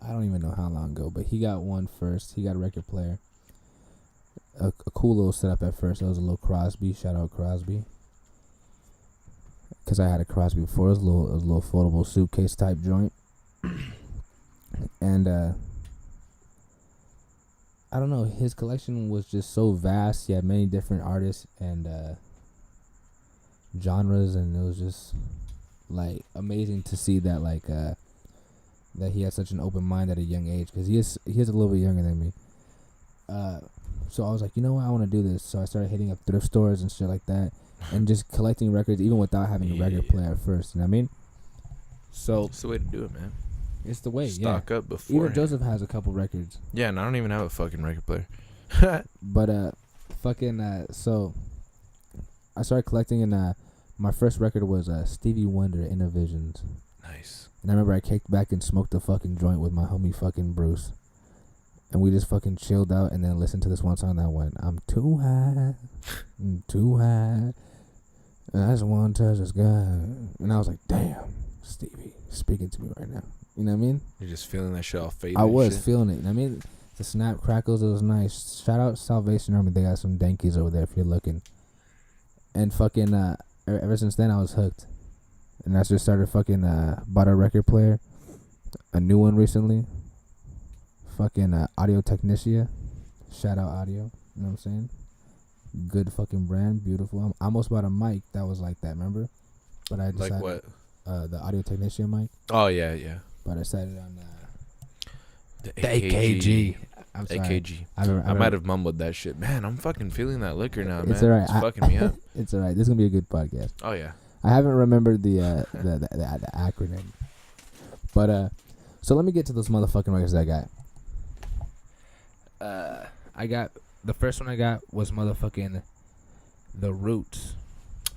Speaker 2: I don't even know how long ago, but he got one first. He got a record player. A cool little setup at first. It was a little Crosby. Shout out Crosby. Because I had a Crosby before. It was a little foldable suitcase type joint. And I don't know. His collection was just so vast. He had many different artists and genres, and it was just like amazing to see that that he had such an open mind at a young age, because he is a little bit younger than me. So I was like, you know what, I want to do this. So I started hitting up thrift stores and shit like that, and just collecting records even without having a record player at first. You know what I mean? So
Speaker 1: That's the way to do it, man.
Speaker 2: it's the way.
Speaker 1: Stock up before.
Speaker 2: Even Joseph has a couple records.
Speaker 1: Yeah, and I don't even have a fucking record player.
Speaker 2: But so I started collecting, and my first record was Stevie Wonder, Inner Visions.
Speaker 1: Nice.
Speaker 2: And I remember I kicked back and smoked a fucking joint with my homie fucking Bruce. And we just fucking chilled out and then listened to this one song that went, I'm too high, I'm too high, and I just want to touch the sky. And I was like, damn, Stevie speaking to me right now. You know what I mean?
Speaker 1: You're just feeling that shit all faded.
Speaker 2: I was feeling it. You know what I mean? The snap crackles, it was nice. Shout out Salvation Army. They got some dankies over there if you're looking. And fucking, ever since then I was hooked. And I just started fucking, bought a record player. A new one recently. Fucking Audio Technica. Shout out Audio. You know what I'm saying? Good fucking brand. Beautiful. I almost bought a mic that was like that, remember? But I decided.
Speaker 1: Like what?
Speaker 2: The Audio Technica mic.
Speaker 1: Oh, yeah, yeah.
Speaker 2: But I decided on
Speaker 1: The
Speaker 2: AKG. I'm sorry.
Speaker 1: AKG.
Speaker 2: I
Speaker 1: might have mumbled that shit. Man, I'm fucking feeling that liquor now, man.
Speaker 2: It's alright.
Speaker 1: It's fucking me up.
Speaker 2: It's alright. This is gonna be a good podcast.
Speaker 1: Oh, yeah.
Speaker 2: I haven't remembered the acronym. But so let me get to those motherfucking records I got. I got the first one I got was motherfucking The Roots.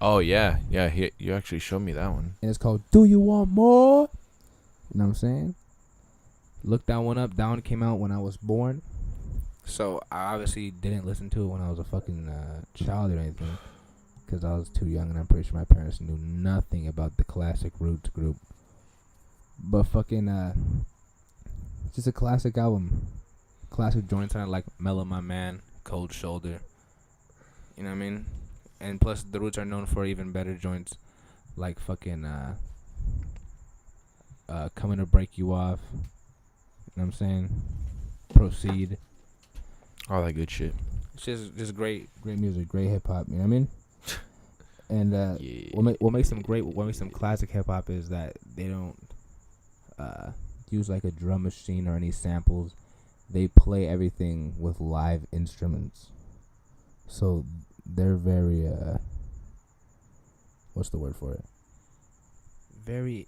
Speaker 1: Oh, yeah. Yeah, you actually showed me that one.
Speaker 2: And it's called Do You Want More? You know what I'm saying? Look that one up. That one came out when I was born. So I obviously didn't listen to it when I was a fucking child or anything, because I was too young, and I'm pretty sure my parents knew nothing about the classic Roots group. But fucking it's just a classic album. Classic joints on it like Mellow My Man, Cold Shoulder. You know what I mean? And plus the Roots are known for even better joints like fucking Coming to Break You Off. You know what I'm saying? Proceed.
Speaker 1: All that good shit.
Speaker 2: It's just great music, great hip hop. You know what I mean? And what makes them classic hip hop is that they don't use like a drum machine or any samples. They play everything with live instruments. So they're very what's the word for it? Very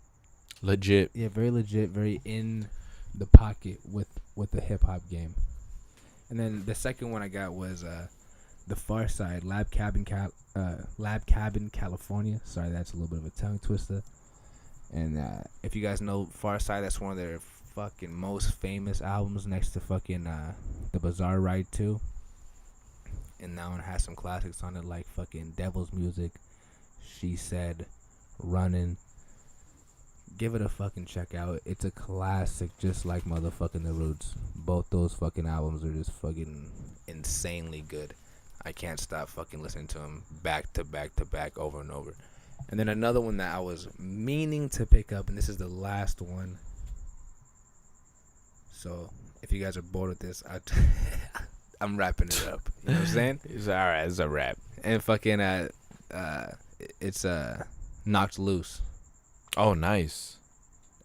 Speaker 1: legit.
Speaker 2: Yeah, very legit, very in the pocket with the hip hop game. And then the second one I got was The Far Side, Lab Cabin, California. Sorry, that's a little bit of a tongue twister. And if you guys know Far Side, that's one of their fucking most famous albums next to fucking The Bizarre Ride 2. And that one has some classics on it like fucking Devil's Music, She Said, Runnin'. Give it a fucking check out. It's a classic, just like motherfucking The Roots. Both those fucking albums are just fucking insanely good. I can't stop fucking listening to them back to back to back over and over. And then another one that I was meaning to pick up, and this is the last one. So if you guys are bored with this, I'm wrapping it up. You know what I'm saying?
Speaker 1: It's alright. It's a wrap.
Speaker 2: And fucking it's Knocked Loose.
Speaker 1: Oh, nice.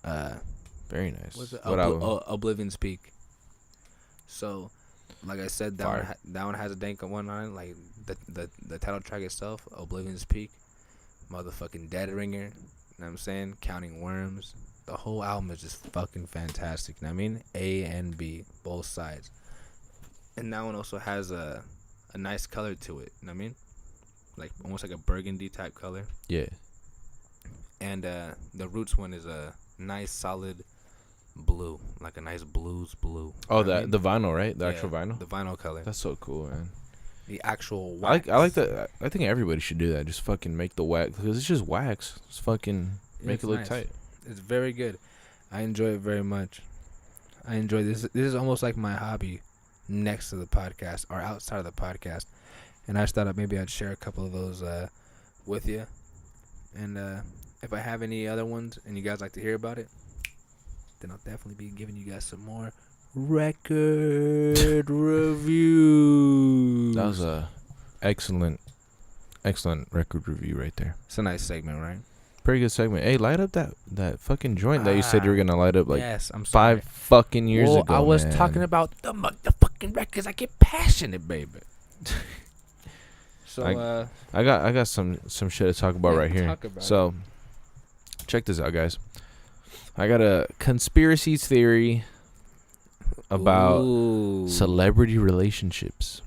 Speaker 1: Very nice.
Speaker 2: What's it?
Speaker 1: What album?
Speaker 2: Oblivion's Peak. So, like I said, that one has a dank one on it. Like the title track itself, Oblivion's Peak, motherfucking Dead Ringer. You know what I'm saying? Counting Worms. The whole album is just fucking fantastic. You know what I mean? A and B, both sides. And that one also has a nice color to it. You know what I mean? Like almost like a burgundy type color.
Speaker 1: Yeah.
Speaker 2: And the Roots one is a nice solid blue, like a nice blues blue.
Speaker 1: Oh, the vinyl, right? The actual vinyl.
Speaker 2: The vinyl color.
Speaker 1: That's so cool, man.
Speaker 2: The actual wax.
Speaker 1: I like that. I think everybody should do that. Just fucking make the wax, because it's just wax. Just fucking make it look tight.
Speaker 2: It's very good. I enjoy it very much. I enjoy this. This is almost like my hobby next to the podcast or outside of the podcast. And I just thought maybe I'd share a couple of those with you. And if I have any other ones and you guys like to hear about it, then I'll definitely be giving you guys some more record reviews.
Speaker 1: That was a excellent record review right there.
Speaker 2: It's a nice segment, right?
Speaker 1: Pretty good segment. Hey, light up that fucking joint that you said you were gonna light up like
Speaker 2: yes, I'm sorry.
Speaker 1: 5 fucking years ago.
Speaker 2: I was talking about the motherfucking records. I get passionate, baby. So
Speaker 1: I got some shit to talk about right here. So check this out, guys. I got a conspiracies theory about celebrity relationships.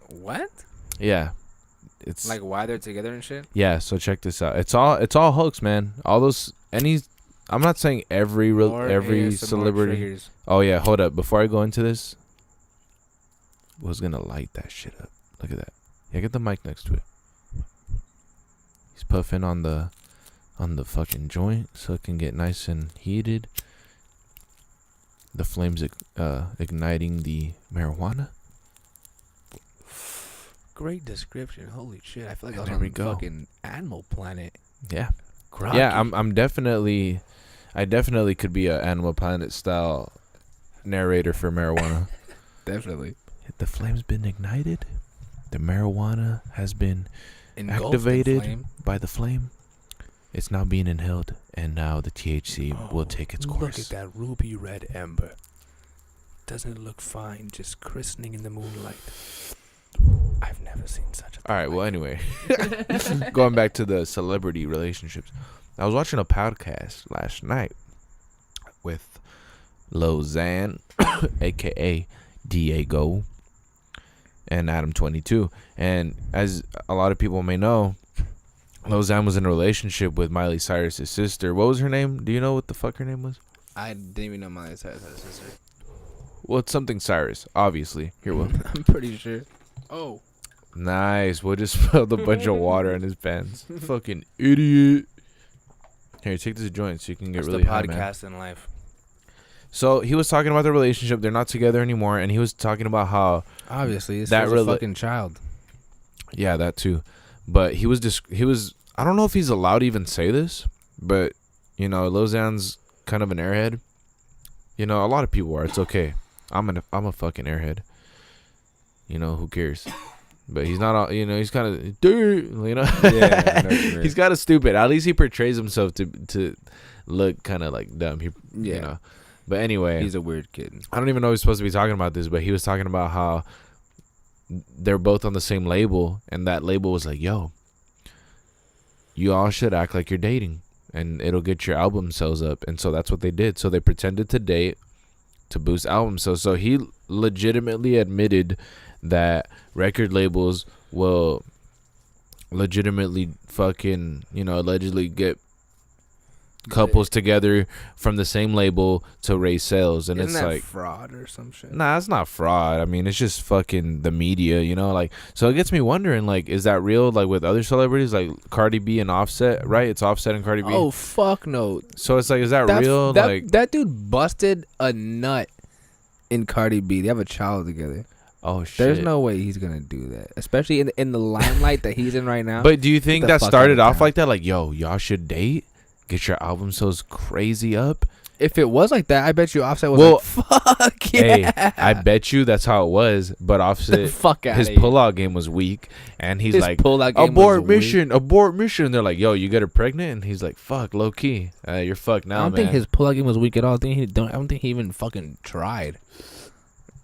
Speaker 2: What?
Speaker 1: Yeah. It's
Speaker 2: like why they're together and shit?
Speaker 1: Yeah, so check this out. It's all hoax, man. All those I'm not saying every celebrity. Triggers. Oh yeah, hold up. Before I go into this, I was gonna light that shit up. Look at that. Yeah, get the mic next to it. He's puffing on the fucking joint so it can get nice and heated. The flames igniting the marijuana.
Speaker 2: Great description. Holy shit! I feel like I was on the fucking Animal Planet.
Speaker 1: Yeah. Groggy. Yeah, I definitely could be a Animal Planet style narrator for marijuana.
Speaker 2: Definitely.
Speaker 1: The flame's been ignited. The marijuana has been activated by the flame. It's now being inhaled, and now the THC will take its course.
Speaker 2: Look at that ruby red ember. Doesn't it look fine, just christening in the moonlight? I've never seen such a thing.
Speaker 1: All right, well, anyway. Going back to the celebrity relationships. I was watching a podcast last night with Lozanne, a.k.a. Diego, and Adam 22. And as a lot of people may know, Lozanne was in a relationship with Miley Cyrus' sister. What was her name? Do you know what the fuck her name was?
Speaker 2: I didn't even know Miley Cyrus had a sister.
Speaker 1: Well, it's something Cyrus, obviously. Here, Will.
Speaker 2: I'm pretty sure. Oh.
Speaker 1: Nice. We'll just spilled a bunch of water in his pants. Fucking idiot. Here, take this joint so you can get really high, man.
Speaker 2: Podcast in life.
Speaker 1: So he was talking about their relationship. They're not together anymore, and he was talking about how
Speaker 2: obviously
Speaker 1: that
Speaker 2: a fucking child.
Speaker 1: Yeah, that too. But he was I don't know if he's allowed to even say this, but you know, Lozanne's kind of an airhead. You know, a lot of people are. It's okay. I'm a fucking airhead. You know, who cares? But he's not. You know, he's kind of. You know.
Speaker 2: Yeah.
Speaker 1: He's kind of stupid. At least he portrays himself to look kind of like dumb.
Speaker 2: Yeah.
Speaker 1: You know. But anyway,
Speaker 2: he's a weird kid.
Speaker 1: I don't even know he's supposed to be talking about this, but he was talking about how they're both on the same label, and that label was like, "Yo, you all should act like you're dating, and it'll get your album sales up." And so that's what they did. So they pretended to date to boost album sales. So he legitimately admitted that record labels will legitimately fucking, you know, allegedly get couples together from the same label to raise sales. And
Speaker 2: Isn't
Speaker 1: it's
Speaker 2: that
Speaker 1: like
Speaker 2: fraud or some shit?
Speaker 1: Nah, it's not fraud. I mean, it's just fucking the media, you know, like, so it gets me wondering, like, is that real? Like with other celebrities, like Cardi B and Offset, right? It's Offset and Cardi B.
Speaker 2: Oh, fuck no.
Speaker 1: So it's like, is that real?
Speaker 2: That dude busted a nut in Cardi B. They have a child together.
Speaker 1: Oh shit.
Speaker 2: There's no way he's gonna do that, especially in the limelight that he's in right now.
Speaker 1: But do you think that started off like that? Like, yo, y'all should date, get your album sales crazy up.
Speaker 2: If it was like that, I bet you Offset was like, fuck yeah.
Speaker 1: Hey, I bet you that's how it was. But Offset,
Speaker 2: fuck out
Speaker 1: his pullout game was weak, and he's like, abort mission. And they're like, yo, you get her pregnant, and he's like, fuck, low key, you're fucked now,
Speaker 2: I don't think his pullout game was weak at all. I don't think he even fucking tried.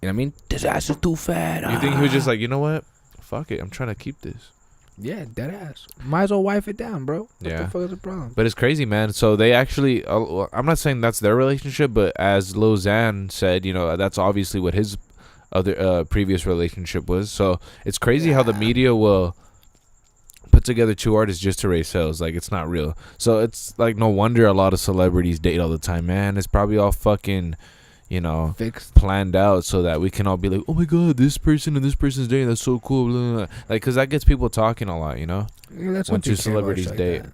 Speaker 2: You know what I mean? This ass is too fat.
Speaker 1: You think he was just like, you know what? Fuck it. I'm trying to keep this.
Speaker 2: Yeah, dead ass. Might as well wife it down, bro. What
Speaker 1: the
Speaker 2: fuck is the problem?
Speaker 1: But it's crazy, man. So they actually, I'm not saying that's their relationship, but as Lozanne said, you know, that's obviously what his other previous relationship was. So it's crazy how the media will put together two artists just to raise sales. Like, it's not real. So it's like, no wonder a lot of celebrities date all the time, man. It's probably all fucking, you know,
Speaker 2: fixed,
Speaker 1: planned out so that we can all be like, oh my god, this person and this person's dating, that's so cool, blah, blah, blah. Like, because that gets people talking a lot, you know.
Speaker 2: Yeah, that's
Speaker 1: when two celebrities date.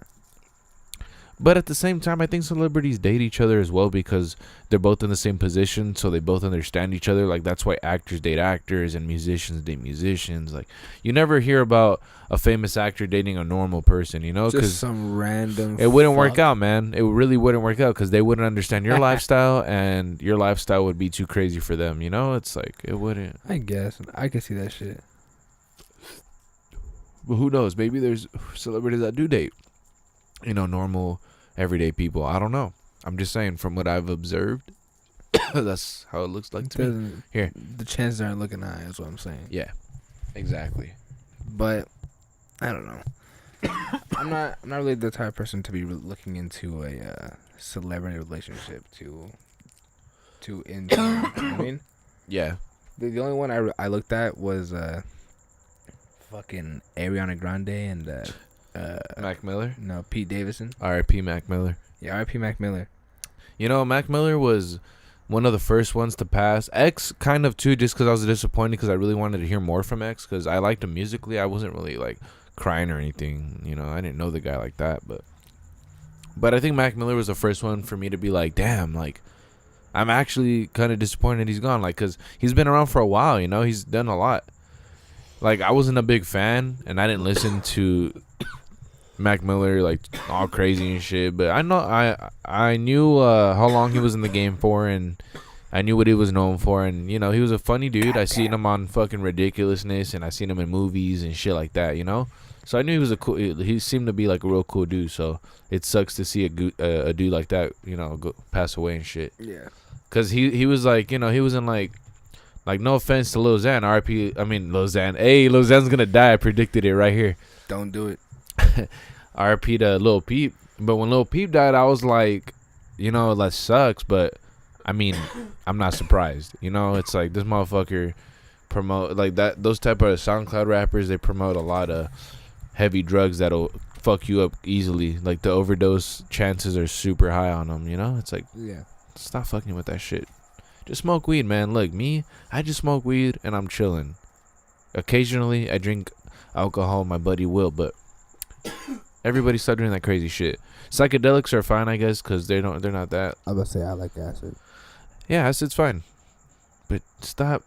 Speaker 1: But at the same time, I think celebrities date each other as well because they're both in the same position, so they both understand each other. Like, that's why actors date actors and musicians date musicians. Like, you never hear about a famous actor dating a normal person, you know, because
Speaker 2: some random.
Speaker 1: It wouldn't work out, man. It really wouldn't work out because they wouldn't understand your lifestyle, and your lifestyle would be too crazy for them. You know, it's like it wouldn't.
Speaker 2: I guess I can see that shit.
Speaker 1: But who knows? Maybe there's celebrities that do date, you know, normal, everyday people. I don't know. I'm just saying from what I've observed, that's how it looks like to me. Here,
Speaker 2: the chances aren't looking high. Is what I'm saying.
Speaker 1: Yeah, exactly.
Speaker 2: But I don't know. I'm not really the type of person to be looking into a celebrity relationship to into. You know what I mean?
Speaker 1: Yeah.
Speaker 2: The only one I looked at was fucking Ariana Grande and
Speaker 1: Mac Miller?
Speaker 2: No, Pete Davidson.
Speaker 1: R.I.P. Mac Miller.
Speaker 2: Yeah, R.I.P. Mac Miller.
Speaker 1: You know, Mac Miller was one of the first ones to pass. X kind of too, just because I was disappointed because I really wanted to hear more from X because I liked him musically. I wasn't really like crying or anything. You know, I didn't know the guy like that. But I think Mac Miller was the first one for me to be like, damn, like, I'm actually kind of disappointed he's gone. Like, because he's been around for a while, you know, he's done a lot. Like, I wasn't a big fan, and I didn't listen to Mac Miller like all crazy and shit, but I knew how long he was in the game for, and I knew what he was known for, and you know, he was a funny dude. I seen him on fucking Ridiculousness, and I seen him in movies and shit like that, you know. So I knew he was he seemed to be like a real cool dude. So it sucks to see a dude like that, you know, pass away and shit.
Speaker 2: Yeah.
Speaker 1: Cause he was like, you know, he was in like no offense to Lozanne, R.I.P. I mean Lozanne. Hey, Lozanne's gonna die. I predicted it right here.
Speaker 2: Don't do it.
Speaker 1: R.I.P. to Lil Peep. But when Lil Peep died, I was like, you know, that sucks. But I mean, I'm not surprised. You know, it's like this motherfucker promote like that. Those type of SoundCloud rappers, they promote a lot of heavy drugs that'll fuck you up easily. Like the overdose chances are super high on them. You know, it's like,
Speaker 2: yeah,
Speaker 1: stop fucking with that shit. just smoke weed, man. Look, me, I just smoke weed and I'm chilling. Occasionally, I drink alcohol. My buddy will, but everybody stop doing that crazy shit. Psychedelics are fine, I guess, because they're not that.
Speaker 2: I was about to say I like acid.
Speaker 1: Yeah, acid's fine, but stop.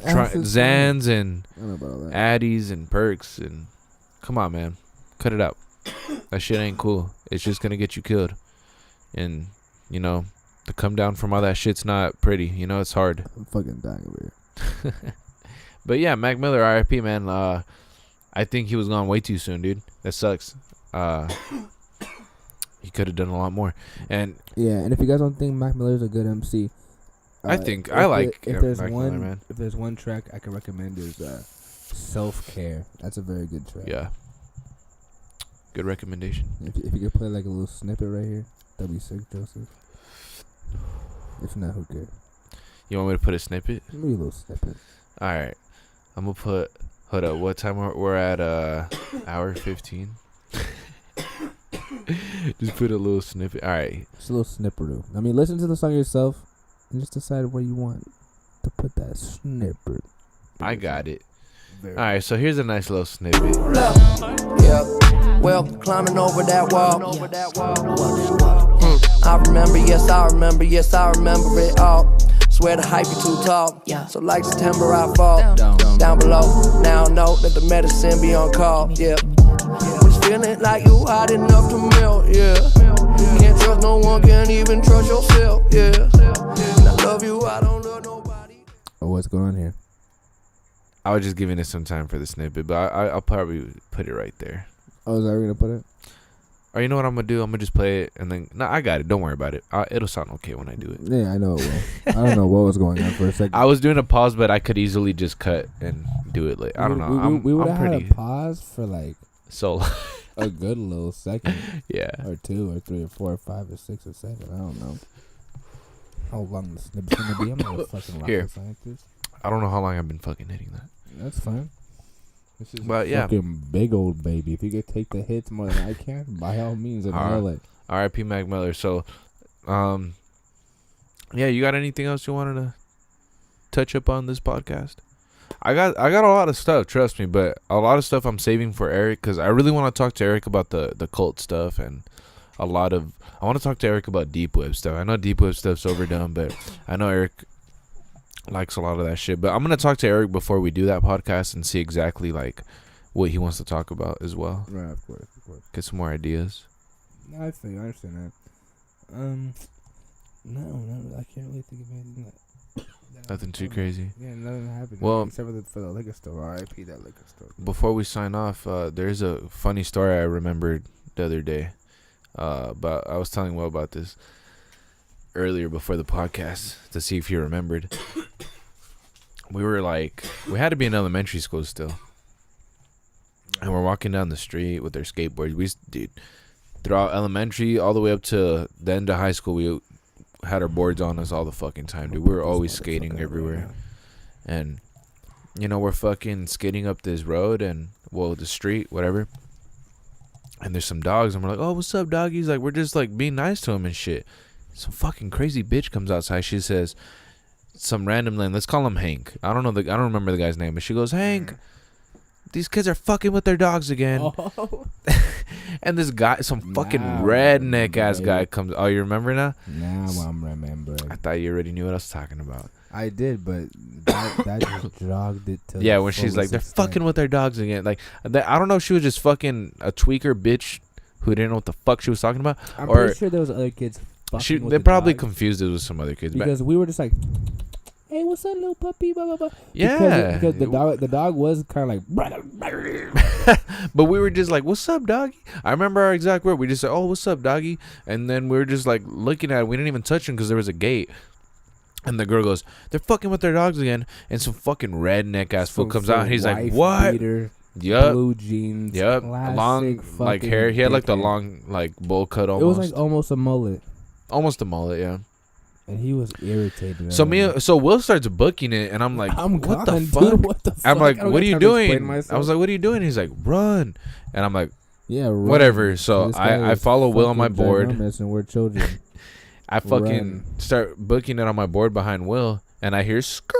Speaker 2: Acid's
Speaker 1: Xans and
Speaker 2: I don't know about all that.
Speaker 1: Addies and perks and come on, man, cut it out. That shit ain't cool. It's just gonna get you killed, and to come down from all that shit's not pretty. It's hard.
Speaker 2: I'm fucking dying over here.
Speaker 1: But yeah, Mac Miller, R.I.P. man. I think he was gone way too soon, dude. That sucks. He could have done a lot more. And
Speaker 2: and if you guys don't think Mac Miller's a good MC,
Speaker 1: I think I like
Speaker 2: if there's
Speaker 1: Mac
Speaker 2: one
Speaker 1: Miller, man.
Speaker 2: if there's one track I can recommend is Self-Care. That's a very good track.
Speaker 1: Yeah. Good recommendation.
Speaker 2: If you could play like a little snippet right here, that'd be sick, Joseph. If not, who cares?
Speaker 1: You want me to put a snippet?
Speaker 2: Maybe a little snippet.
Speaker 1: All right. I'm gonna put. Hold up. What time we're at? Hour 15. Just put a little snippet. All right.
Speaker 2: Just a little snippet. I mean, listen to the song yourself and just decide where you want to put that snippet.
Speaker 1: I got it. All right. So here's a nice little snippet.
Speaker 4: Yeah. Well, climbing over that wall. I remember, yes, I remember it all. Swear the hype is too tall. So like September, I fall down below. Now I know that the medicine be on call. Yeah. Was feeling like you hot enough to melt. Yeah. Can't trust no one, can't even trust yourself. Yeah. And I love you, I don't love nobody.
Speaker 2: Oh, what's going on here?
Speaker 1: I was just giving it some time for the snippet, but I'll probably put it right there.
Speaker 2: Oh, is that where you're gonna put it?
Speaker 1: Or you know what I'm gonna do? I'm gonna just play it and then. No, I got it. Don't worry about it. It'll sound okay when I do it.
Speaker 2: Yeah, I know it will. I don't know what was going on for a second.
Speaker 1: I was doing a pause, but I could easily just cut and do it. Like I don't know.
Speaker 2: We would
Speaker 1: I'm
Speaker 2: have
Speaker 1: pretty.
Speaker 2: had a pause for like
Speaker 1: So
Speaker 2: a good little second.
Speaker 1: Yeah.
Speaker 2: Or 2 or 3 or 4 or 5 or 6 or 7. I don't know how long the snippet's gonna be. I'm not a fucking rocket scientist.
Speaker 1: I don't know how long I've been fucking hitting that.
Speaker 2: That's fine. This is
Speaker 1: But
Speaker 2: a
Speaker 1: yeah.
Speaker 2: fucking big old baby. If you could take the hits more than I can, by all means, inhale it.
Speaker 1: R.I.P. Mac Miller. So, yeah, you got anything else you wanted to touch up on this podcast? I got a lot of stuff, trust me, but a lot of stuff I'm saving for Eric because I really want to talk to Eric about the cult stuff and I want to talk to Eric about deep web stuff. I know deep web stuff's overdone, but I know Eric likes a lot of that shit. But I'm gonna talk to Eric before we do that podcast and see exactly like what he wants to talk about as well.
Speaker 2: Right, of course.
Speaker 1: Get some more ideas.
Speaker 2: No, I understand that. No, I can't really think of anything that
Speaker 1: Nothing too crazy.
Speaker 2: Yeah, nothing happened.
Speaker 1: Well,
Speaker 2: except for the liquor store. R.I.P. that liquor store.
Speaker 1: Before we sign off, there's a funny story I remembered the other day. But I was telling Will about this earlier before the podcast to see if you remembered. We had to be in elementary school still. And we're walking down the street with our skateboards. Throughout elementary all the way up to the end of high school, we had our boards on us all the fucking time, dude. We were always skating everywhere. And, we're fucking skating up this road and, the street, whatever. And there's some dogs, and we're like, oh, what's up, doggies? Like, we're just, like, being nice to them and shit. Some fucking crazy bitch comes outside. She says, some random name. Let's call him Hank. I don't remember the guy's name, but she goes, Hank, these kids are fucking with their dogs again. Oh. And this guy, some fucking redneck-ass guy comes. Oh, you remember now?
Speaker 2: Now I'm remembering.
Speaker 1: I thought you already knew what I was talking about.
Speaker 2: I did, but that just jogged it to
Speaker 1: yeah, when she's like, they're fucking with their dogs again. Like, I don't know if she was just fucking a tweaker bitch who didn't know what the fuck she was talking about.
Speaker 2: I'm pretty sure there was other kids fucking with
Speaker 1: they
Speaker 2: the
Speaker 1: probably
Speaker 2: dogs.
Speaker 1: confused it with some other kids.
Speaker 2: Because we were just like, hey, what's up, little puppy? Blah, blah, blah.
Speaker 1: Yeah.
Speaker 2: Because the dog was kind of like,
Speaker 1: but we were just like, what's up, doggy? I remember our exact word. We just said, oh, what's up, doggy? And then we were just like looking at it. We didn't even touch him because there was a gate. And the girl goes, they're fucking with their dogs again. And some fucking redneck ass fool comes out. And he's like, what?
Speaker 2: Beater,
Speaker 1: yep.
Speaker 2: Blue jeans.
Speaker 1: Yep. Long, like, hair. He had like the long, like, bowl cut almost.
Speaker 2: It was like almost a mullet.
Speaker 1: Almost a mullet, yeah.
Speaker 2: And he was irritated.
Speaker 1: So Will starts booking it, and I'm like, what the fuck?
Speaker 2: Dude, what the fuck?
Speaker 1: I'm like, what are you doing? I was like, what are you doing? He's like, run. And I'm like,
Speaker 2: yeah, run.
Speaker 1: whatever. So I follow Will on my board.
Speaker 2: And we're children.
Speaker 1: I fucking start booking it on my board behind Will, and I hear skirt.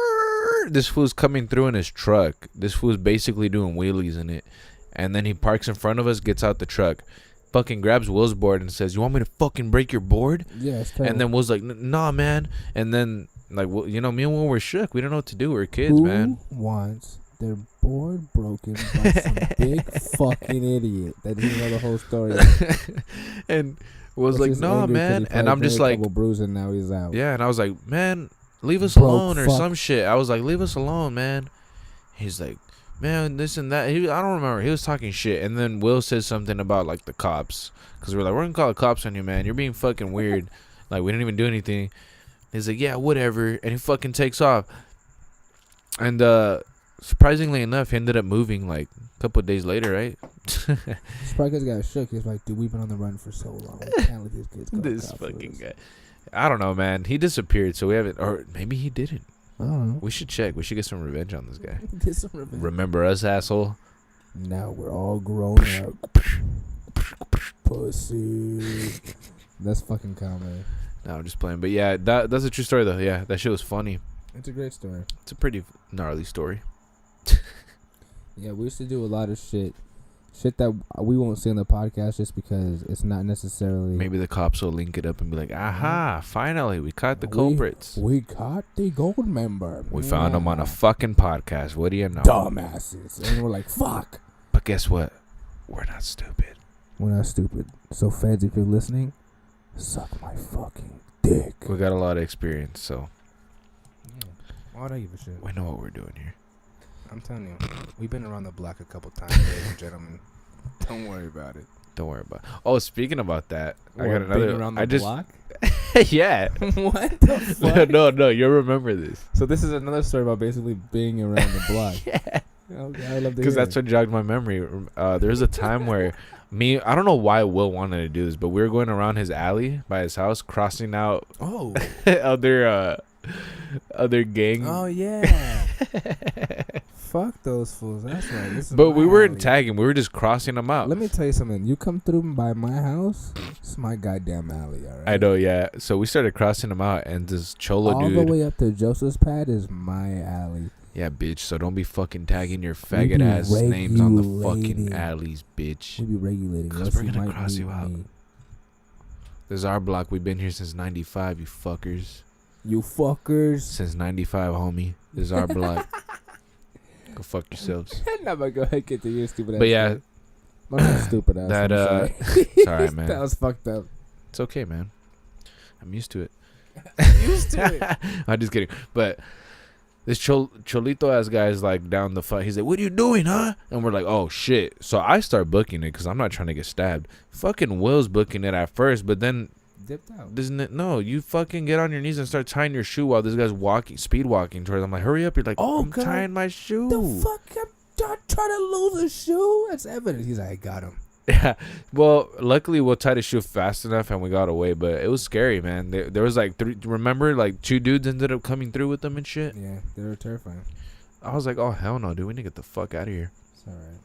Speaker 1: This fool's coming through in his truck. This fool's basically doing wheelies in it. And then he parks in front of us, gets out the truck, fucking grabs Will's board and says, "You want me to fucking break your board?"
Speaker 2: Yeah,
Speaker 1: and then Will's like, "Nah, man." And then, like, well, you know, me and Will were shook. We don't know what to do. We're kids, man.
Speaker 2: Who wants their board broken by some big fucking idiot that didn't know the whole story?
Speaker 1: And was like, "No, man." And I'm just like,
Speaker 2: bruising, now he's out.
Speaker 1: Yeah, and I was like, "Man, leave us alone," or some shit. I was like, "Leave us alone, man." He's like, "Man, this and that." I don't remember. He was talking shit. And then Will says something about, like, the cops. Because we're like, "We're going to call the cops on you, man. You're being fucking weird." Like, we didn't even do anything. He's like, "Yeah, whatever." And he fucking takes off. And surprisingly enough, he ended up moving, like, a couple of days later, right?
Speaker 2: It's probably because he got shook. He's like, "Dude, we've been on the run for so long. We can't let these kids go."
Speaker 1: This fucking guy. I don't know, man. He disappeared, so we haven't. Or maybe he didn't.
Speaker 2: I don't know.
Speaker 1: We should check. We should get some revenge on this guy.
Speaker 2: Get some revenge.
Speaker 1: Remember us, asshole?
Speaker 2: Now we're all grown up. Pussy. That's fucking comedy.
Speaker 1: No, I'm just playing. But yeah, that's a true story, though. Yeah, that shit was funny.
Speaker 2: It's a great story.
Speaker 1: It's a pretty gnarly story.
Speaker 2: Yeah, we used to do a lot of shit that we won't say on the podcast just because it's not necessarily.
Speaker 1: Maybe the cops will link it up and be like, "Aha! Finally, we caught the culprits.
Speaker 2: We caught the gold member.
Speaker 1: We found them on a fucking podcast. What do you know?
Speaker 2: Dumbasses." And we're like, "Fuck."
Speaker 1: But guess what? We're not stupid.
Speaker 2: We're not stupid. So feds, if you're listening, suck my fucking dick.
Speaker 1: We got a lot of experience, so
Speaker 2: yeah. Why would I give a shit?
Speaker 1: we know what we're doing here.
Speaker 3: I'm telling you, we've been around the block a couple times, ladies and gentlemen. Don't worry about it.
Speaker 1: Don't worry about it. Oh, speaking about that,
Speaker 2: What,
Speaker 1: I got another.
Speaker 2: being around the block?
Speaker 1: Yeah.
Speaker 2: What the fuck?
Speaker 1: No, you'll remember this.
Speaker 2: So this is another story about basically being around the block.
Speaker 1: Yeah.
Speaker 2: Okay, I love to
Speaker 1: Because
Speaker 2: hear
Speaker 1: that's
Speaker 2: it.
Speaker 1: what jogged my memory. There was a time where I don't know why Will wanted to do this, but we were going around his alley by his house, crossing out
Speaker 2: Oh.
Speaker 1: other gang.
Speaker 2: Oh yeah. Fuck those fools. That's right. This is
Speaker 1: But
Speaker 2: my
Speaker 1: we weren't
Speaker 2: alley.
Speaker 1: tagging. We were just crossing them out.
Speaker 2: Let me tell you something. You come through by my house, it's my goddamn alley, all right?
Speaker 1: I know, yeah. So we started crossing them out, and this cholo
Speaker 2: All
Speaker 1: dude.
Speaker 2: the way up to Joseph's pad is my alley.
Speaker 1: Yeah, bitch. So don't be fucking tagging your faggot ass names on the fucking alleys, bitch.
Speaker 2: We be regulating.
Speaker 1: Because we're gonna cross you out. This is our block. We've been here since '95. You fuckers.
Speaker 2: You fuckers.
Speaker 1: Since '95, homie. This is our block. Go fuck yourselves.
Speaker 2: Nah, but go ahead, get to your stupid ass.
Speaker 1: But yeah,
Speaker 2: I'm not stupid ass.
Speaker 1: that
Speaker 2: I'm sorry.
Speaker 1: it's alright, man.
Speaker 2: That was fucked up.
Speaker 1: It's okay, man. I'm used to it.
Speaker 2: Used to it.
Speaker 1: I'm just kidding. But this Cholito ass guy is like down the front. He's like, "What are you doing, huh?" And we're like, "Oh shit!" So I start booking it because I'm not trying to get stabbed. Fucking Will's booking it at first, but then
Speaker 2: Dipped out.
Speaker 1: doesn't it? No, you fucking get on your knees and start tying your shoe while this guy's speed walking towards. I'm like, "Hurry up!" You're like,
Speaker 2: Oh,
Speaker 1: "I'm
Speaker 2: God.
Speaker 1: tying my shoe."
Speaker 2: The fuck? I'm trying to lose a shoe? That's evidence. He's like, "I got him."
Speaker 1: Yeah. Well, luckily we'll tie the shoe fast enough and we got away, but it was scary, man. There was like remember, like 2 dudes ended up coming through with them and shit.
Speaker 2: Yeah, they were terrifying.
Speaker 1: I was like, "Oh hell no, dude, we need to get the fuck out of here."
Speaker 2: It's alright.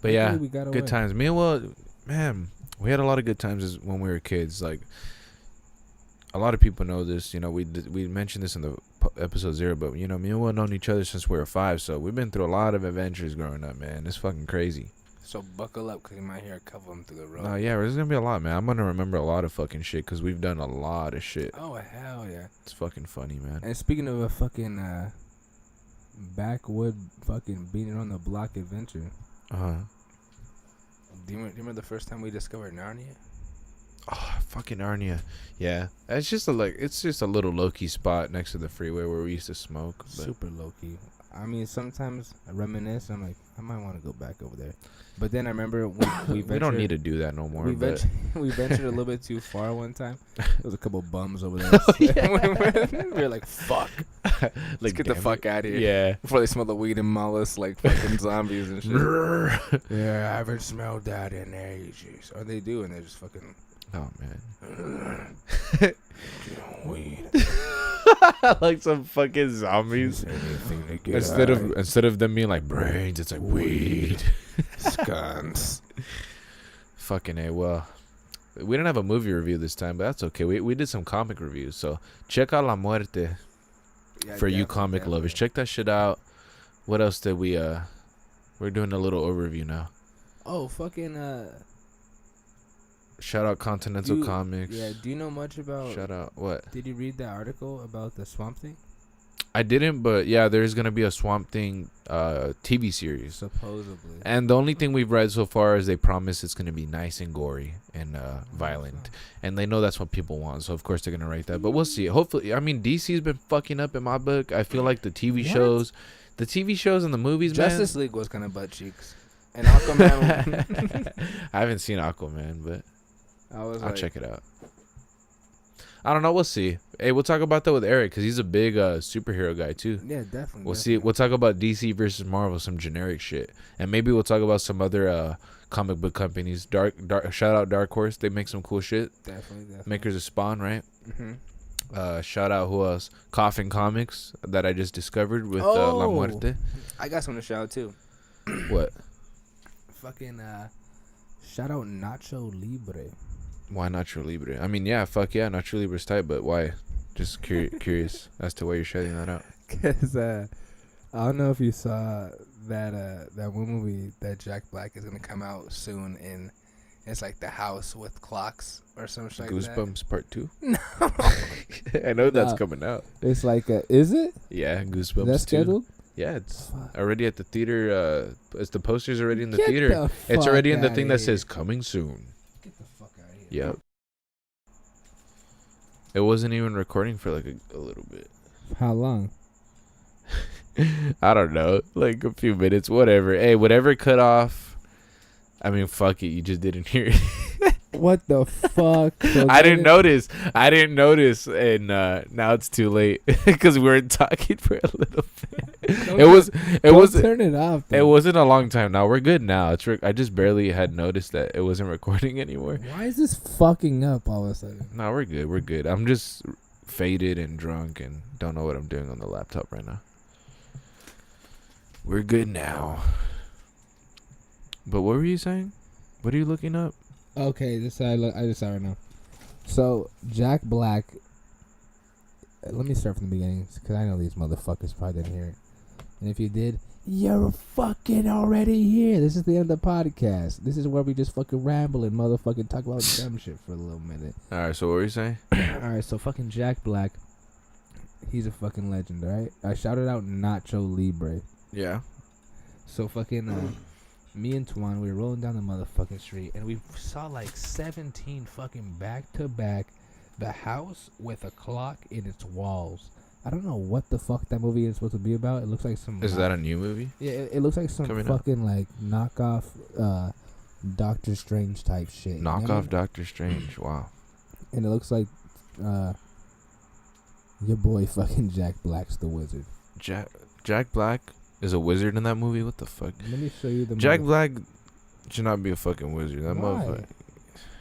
Speaker 1: But yeah,
Speaker 2: we got away.
Speaker 1: good times. Me and Will, man, we had a lot of good times when we were kids. Like, a lot of people know this. You know, we mentioned this in the episode 0, but you know, me and Will known each other since we were 5, so we've been through a lot of adventures growing up, man. It's fucking crazy.
Speaker 3: So buckle up, because you might hear a couple of them through the road.
Speaker 1: Oh yeah, there's gonna be a lot, man. I'm gonna remember a lot of fucking shit because we've done a lot of shit.
Speaker 3: Oh, hell yeah.
Speaker 1: It's fucking funny, man.
Speaker 2: And speaking of a fucking backwood fucking beating on the block adventure.
Speaker 3: Do you remember the first time we discovered Narnia?
Speaker 1: Oh, fucking Narnia. Yeah, it's just a little low-key spot next to the freeway where we used to smoke. But
Speaker 2: Super low key. I mean, sometimes I reminisce. I'm like, I might want to go back over there. But then I remember we
Speaker 1: we don't need to do that no more.
Speaker 2: We
Speaker 1: but
Speaker 2: we ventured a little bit too far one time. There was a couple bums over there. We were like, fuck.
Speaker 3: Let's get the fuck out of here.
Speaker 1: Yeah.
Speaker 3: Before they smell the weed and mollusk like fucking zombies and shit.
Speaker 2: Yeah, I haven't smelled that in ages. Or they do, and they're just fucking.
Speaker 1: Oh man.
Speaker 2: Weed.
Speaker 1: Like some fucking zombies. Instead of them being like brains, it's like weed.
Speaker 3: Scones.
Speaker 1: Fucking A. Well, we didn't have a movie review this time, but that's okay. We did some comic reviews. So check out La Muerte for you comic lovers. Check that shit out. What else did we we're doing a little overview now.
Speaker 3: Oh, fucking
Speaker 1: Shout out Continental Comics.
Speaker 3: Yeah, do you know much about...
Speaker 1: Shout out, what?
Speaker 3: Did you read the article about the Swamp Thing?
Speaker 1: I didn't, but yeah, there's going to be a Swamp Thing TV series.
Speaker 3: Supposedly.
Speaker 1: And the only thing we've read so far is they promise it's going to be nice and gory and violent. And they know that's what people want, so of course they're going to write that. But we'll see. Hopefully, I mean, DC's been fucking up in my book. I feel like the TV shows and the movies,
Speaker 3: Justice League was kind of butt cheeks. And Aquaman...
Speaker 1: I haven't seen Aquaman, but I'll check it out. I don't know. We'll see. Hey, we'll talk about that with Eric because he's a big superhero guy too.
Speaker 3: Yeah, definitely.
Speaker 1: We'll see. We'll talk about DC versus Marvel, some generic shit, and maybe we'll talk about some other comic book companies. Dark. Shout out Dark Horse. They make some cool shit.
Speaker 3: Definitely.
Speaker 1: Makers of Spawn, right?
Speaker 3: Mm-hmm.
Speaker 1: Shout out who else? Coffin Comics that I just discovered with La Muerte.
Speaker 3: I got something to shout out too.
Speaker 1: What?
Speaker 3: Fucking shout out Nacho Libre.
Speaker 1: Why Nacho Libre? I mean, yeah, fuck yeah, Nacho Libre's tight, but why? Just curious as to why you're shouting that out.
Speaker 3: Cause I don't know if you saw that one movie that Jack Black is gonna come out soon, and it's like The House with Clocks or something like that.
Speaker 1: Goosebumps Part 2.
Speaker 3: No,
Speaker 1: I know that's coming out.
Speaker 2: It's like, is it?
Speaker 1: Yeah, Goosebumps.
Speaker 2: That's scheduled.
Speaker 1: Yeah, it's already at the theater. It's the posters already in the
Speaker 2: Get
Speaker 1: theater.
Speaker 2: the
Speaker 1: It's already in the
Speaker 2: fuck
Speaker 1: thing
Speaker 2: outta
Speaker 1: that
Speaker 2: here.
Speaker 1: says coming soon.
Speaker 3: get the fuck out of here.
Speaker 1: Yep. It wasn't even recording for like a little bit.
Speaker 2: How long?
Speaker 1: I don't know, like a few minutes, whatever. Hey, whatever cut off. I mean, fuck it. You just didn't hear it.
Speaker 2: What the fuck? So
Speaker 1: I didn't notice, and now it's too late because we were talking for a little bit. It was
Speaker 2: turn it off.
Speaker 1: It wasn't a long time. Now we're good. Now it's I just barely had noticed that it wasn't recording anymore.
Speaker 2: Why is this fucking up all of a sudden?
Speaker 1: No, we're good. We're good. I'm just faded and drunk and don't know what I'm doing on the laptop right now. We're good now. But what were you saying? What are you looking up?
Speaker 2: Okay, I just saw right now. So Jack Black. Let me start from the beginning because I know these motherfuckers probably didn't hear it. And if you did, you're fucking already here. This is the end of the podcast. This is where we just fucking ramble and motherfucking talk about dumb shit for a little minute.
Speaker 1: All right. So what were you saying?
Speaker 2: Alright, so fucking Jack Black. He's a fucking legend, alright? I shouted out Nacho Libre.
Speaker 1: Yeah.
Speaker 2: So fucking me and Tuan, we were rolling down the motherfucking street and we saw like 17 fucking back to back The House with a Clock in its walls. I don't know what the fuck that movie is supposed to be about. It looks like some...
Speaker 1: Is that a new movie?
Speaker 2: Yeah, it looks like some fucking like knockoff Doctor Strange type shit.
Speaker 1: Knockoff
Speaker 2: you know?
Speaker 1: Doctor Strange. Wow.
Speaker 2: And it looks like your boy fucking Jack Black's the wizard.
Speaker 1: Jack Black is a wizard in that movie? What the fuck?
Speaker 2: Let me show you the
Speaker 1: Jack Black should not be a fucking wizard. That motherfucker.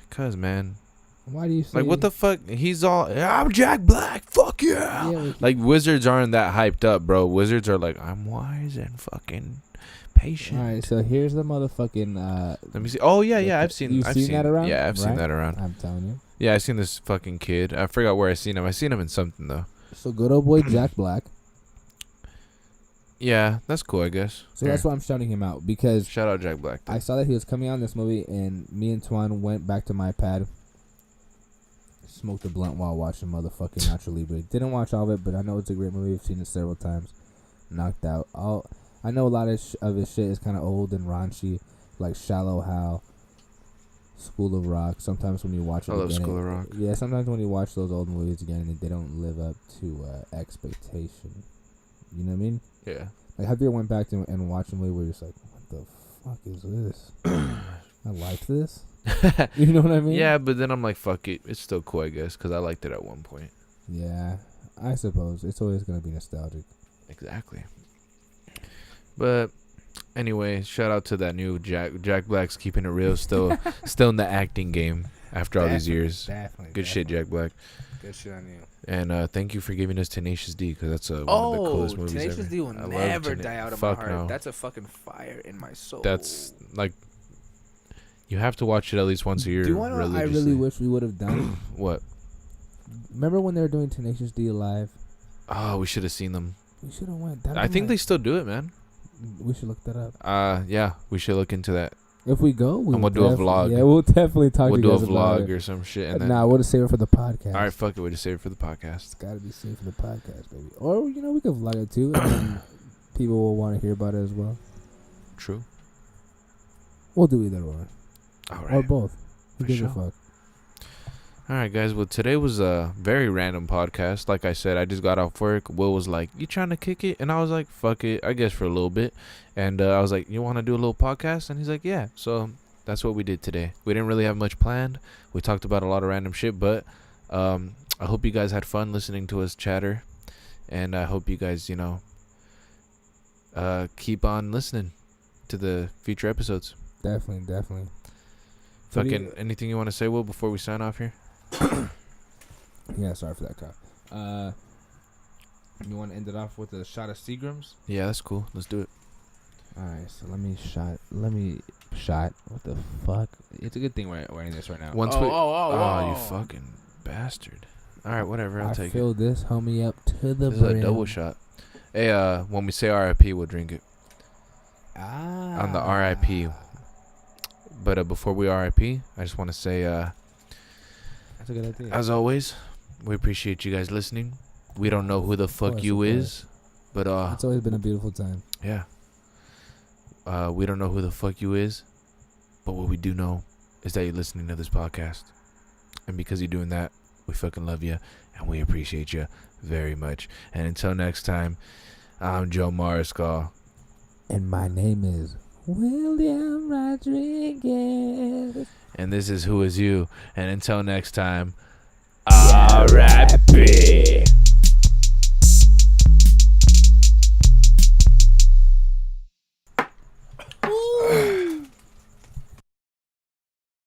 Speaker 1: Cause man.
Speaker 2: Why do you say
Speaker 1: like what the fuck? He's all I'm Jack Black. Fuck yeah. Like wizards aren't that hyped up, bro. Wizards are like I'm wise and fucking patient.
Speaker 2: All right, so here's the motherfucking.
Speaker 1: Let me see. Oh yeah. I've seen
Speaker 2: that around.
Speaker 1: Yeah, I've seen that around.
Speaker 2: I'm telling you.
Speaker 1: Yeah, I've seen this fucking kid. I forgot where I seen him. I seen him in something though.
Speaker 2: So good old boy Jack Black.
Speaker 1: Yeah, that's cool, I guess.
Speaker 2: So that's why I'm shouting him out because
Speaker 1: shout out Jack Black.
Speaker 2: I saw that he was coming out in this movie, and me and Tuan went back to my pad, smoked a blunt while watching motherfucking Nacho Libre. Didn't watch all of it, but I know it's a great movie. I've seen it several times. Knocked out. I know a lot of his shit is kind of old and raunchy, like Shallow Hal, School of Rock. Sometimes when you watch it,
Speaker 1: I love School of Rock.
Speaker 2: Yeah, sometimes when you watch those old movies again, they don't live up to expectation. You know what I mean?
Speaker 1: Yeah.
Speaker 2: Like, have you ever went back and watched a movie where you're just like, what the fuck is this? I like this. You know what I mean?
Speaker 1: Yeah, but then I'm like, fuck it. It's still cool, I guess, because I liked it at one point.
Speaker 2: Yeah, I suppose. It's always going to be nostalgic.
Speaker 1: Exactly. But anyway, shout out to that new Jack Black's keeping it real. Still in the acting game after all these years.
Speaker 3: Definitely.
Speaker 1: Good shit, Jack Black.
Speaker 3: Good shit on you.
Speaker 1: And thank you for giving us Tenacious D, because that's one of the coolest movies ever.
Speaker 3: Tenacious D will never die out of my heart. No. That's a fucking fire in my soul.
Speaker 1: That's like, You have to watch it at least once a year.
Speaker 2: Do you want to? I really wish we would have done.
Speaker 1: What?
Speaker 2: Remember when they were doing Tenacious D live?
Speaker 1: Oh, we should have seen them.
Speaker 2: We should have went.
Speaker 1: I think they still do it, man.
Speaker 2: We should look that up.
Speaker 1: Yeah, we should look into that.
Speaker 2: If we go,
Speaker 1: we'll do a vlog.
Speaker 2: Yeah, we'll definitely talk.
Speaker 1: We'll
Speaker 2: to you
Speaker 1: do
Speaker 2: guys
Speaker 1: a
Speaker 2: about
Speaker 1: vlog
Speaker 2: it.
Speaker 1: or some shit. And
Speaker 2: Nah, we'll just save it for the podcast.
Speaker 1: All right, fuck it. We'll just save it for the podcast.
Speaker 2: It's gotta be saved for the podcast, baby. Or we could vlog it too, and then people will want to hear about it as well.
Speaker 1: True.
Speaker 2: We'll do either one.
Speaker 1: All right.
Speaker 2: Or both. Who
Speaker 1: For
Speaker 2: gives a
Speaker 1: sure.
Speaker 2: fuck?
Speaker 1: All right, guys. Well, today was a very random podcast. Like I said, I just got off work. Will was like, "You trying to kick it?" And I was like, "Fuck it, I guess for a little bit." And I was like, "You want to do a little podcast?" And he's like, "Yeah." So that's what we did today. We didn't really have much planned. We talked about a lot of random shit, but I hope you guys had fun listening to us chatter, and I hope you guys, keep on listening to the future episodes.
Speaker 2: Definitely.
Speaker 1: Fucking anything you want to say, Will, before we sign off here?
Speaker 2: Yeah, sorry for that cough. You want to end it off with a shot of Seagram's?
Speaker 1: Yeah, that's cool. Let's do it.
Speaker 2: Alright, so let me shot. What the fuck? It's a good thing we're wearing this right now.
Speaker 1: Oh, you fucking bastard. All right, whatever. I'll take it.
Speaker 2: I fill this homie up to the
Speaker 1: This
Speaker 2: brim.
Speaker 1: is a double shot. Hey, when we say R.I.P, we'll drink it. On the R.I.P. But before we R.I.P, I just want to say,
Speaker 2: that's a good idea.
Speaker 1: as always, we appreciate you guys listening. We don't know who the fuck
Speaker 2: course,
Speaker 1: you
Speaker 2: of
Speaker 1: is, but
Speaker 2: it's always been a beautiful time.
Speaker 1: yeah. We don't know who the fuck you is, but what we do know is that you're listening to this podcast. And because you're doing that, we fucking love you, and we appreciate you very much. And until next time, I'm Joe Mariscal.
Speaker 2: And my name is William Rodriguez.
Speaker 1: And this is Who Is You. And until next time, R.I.P.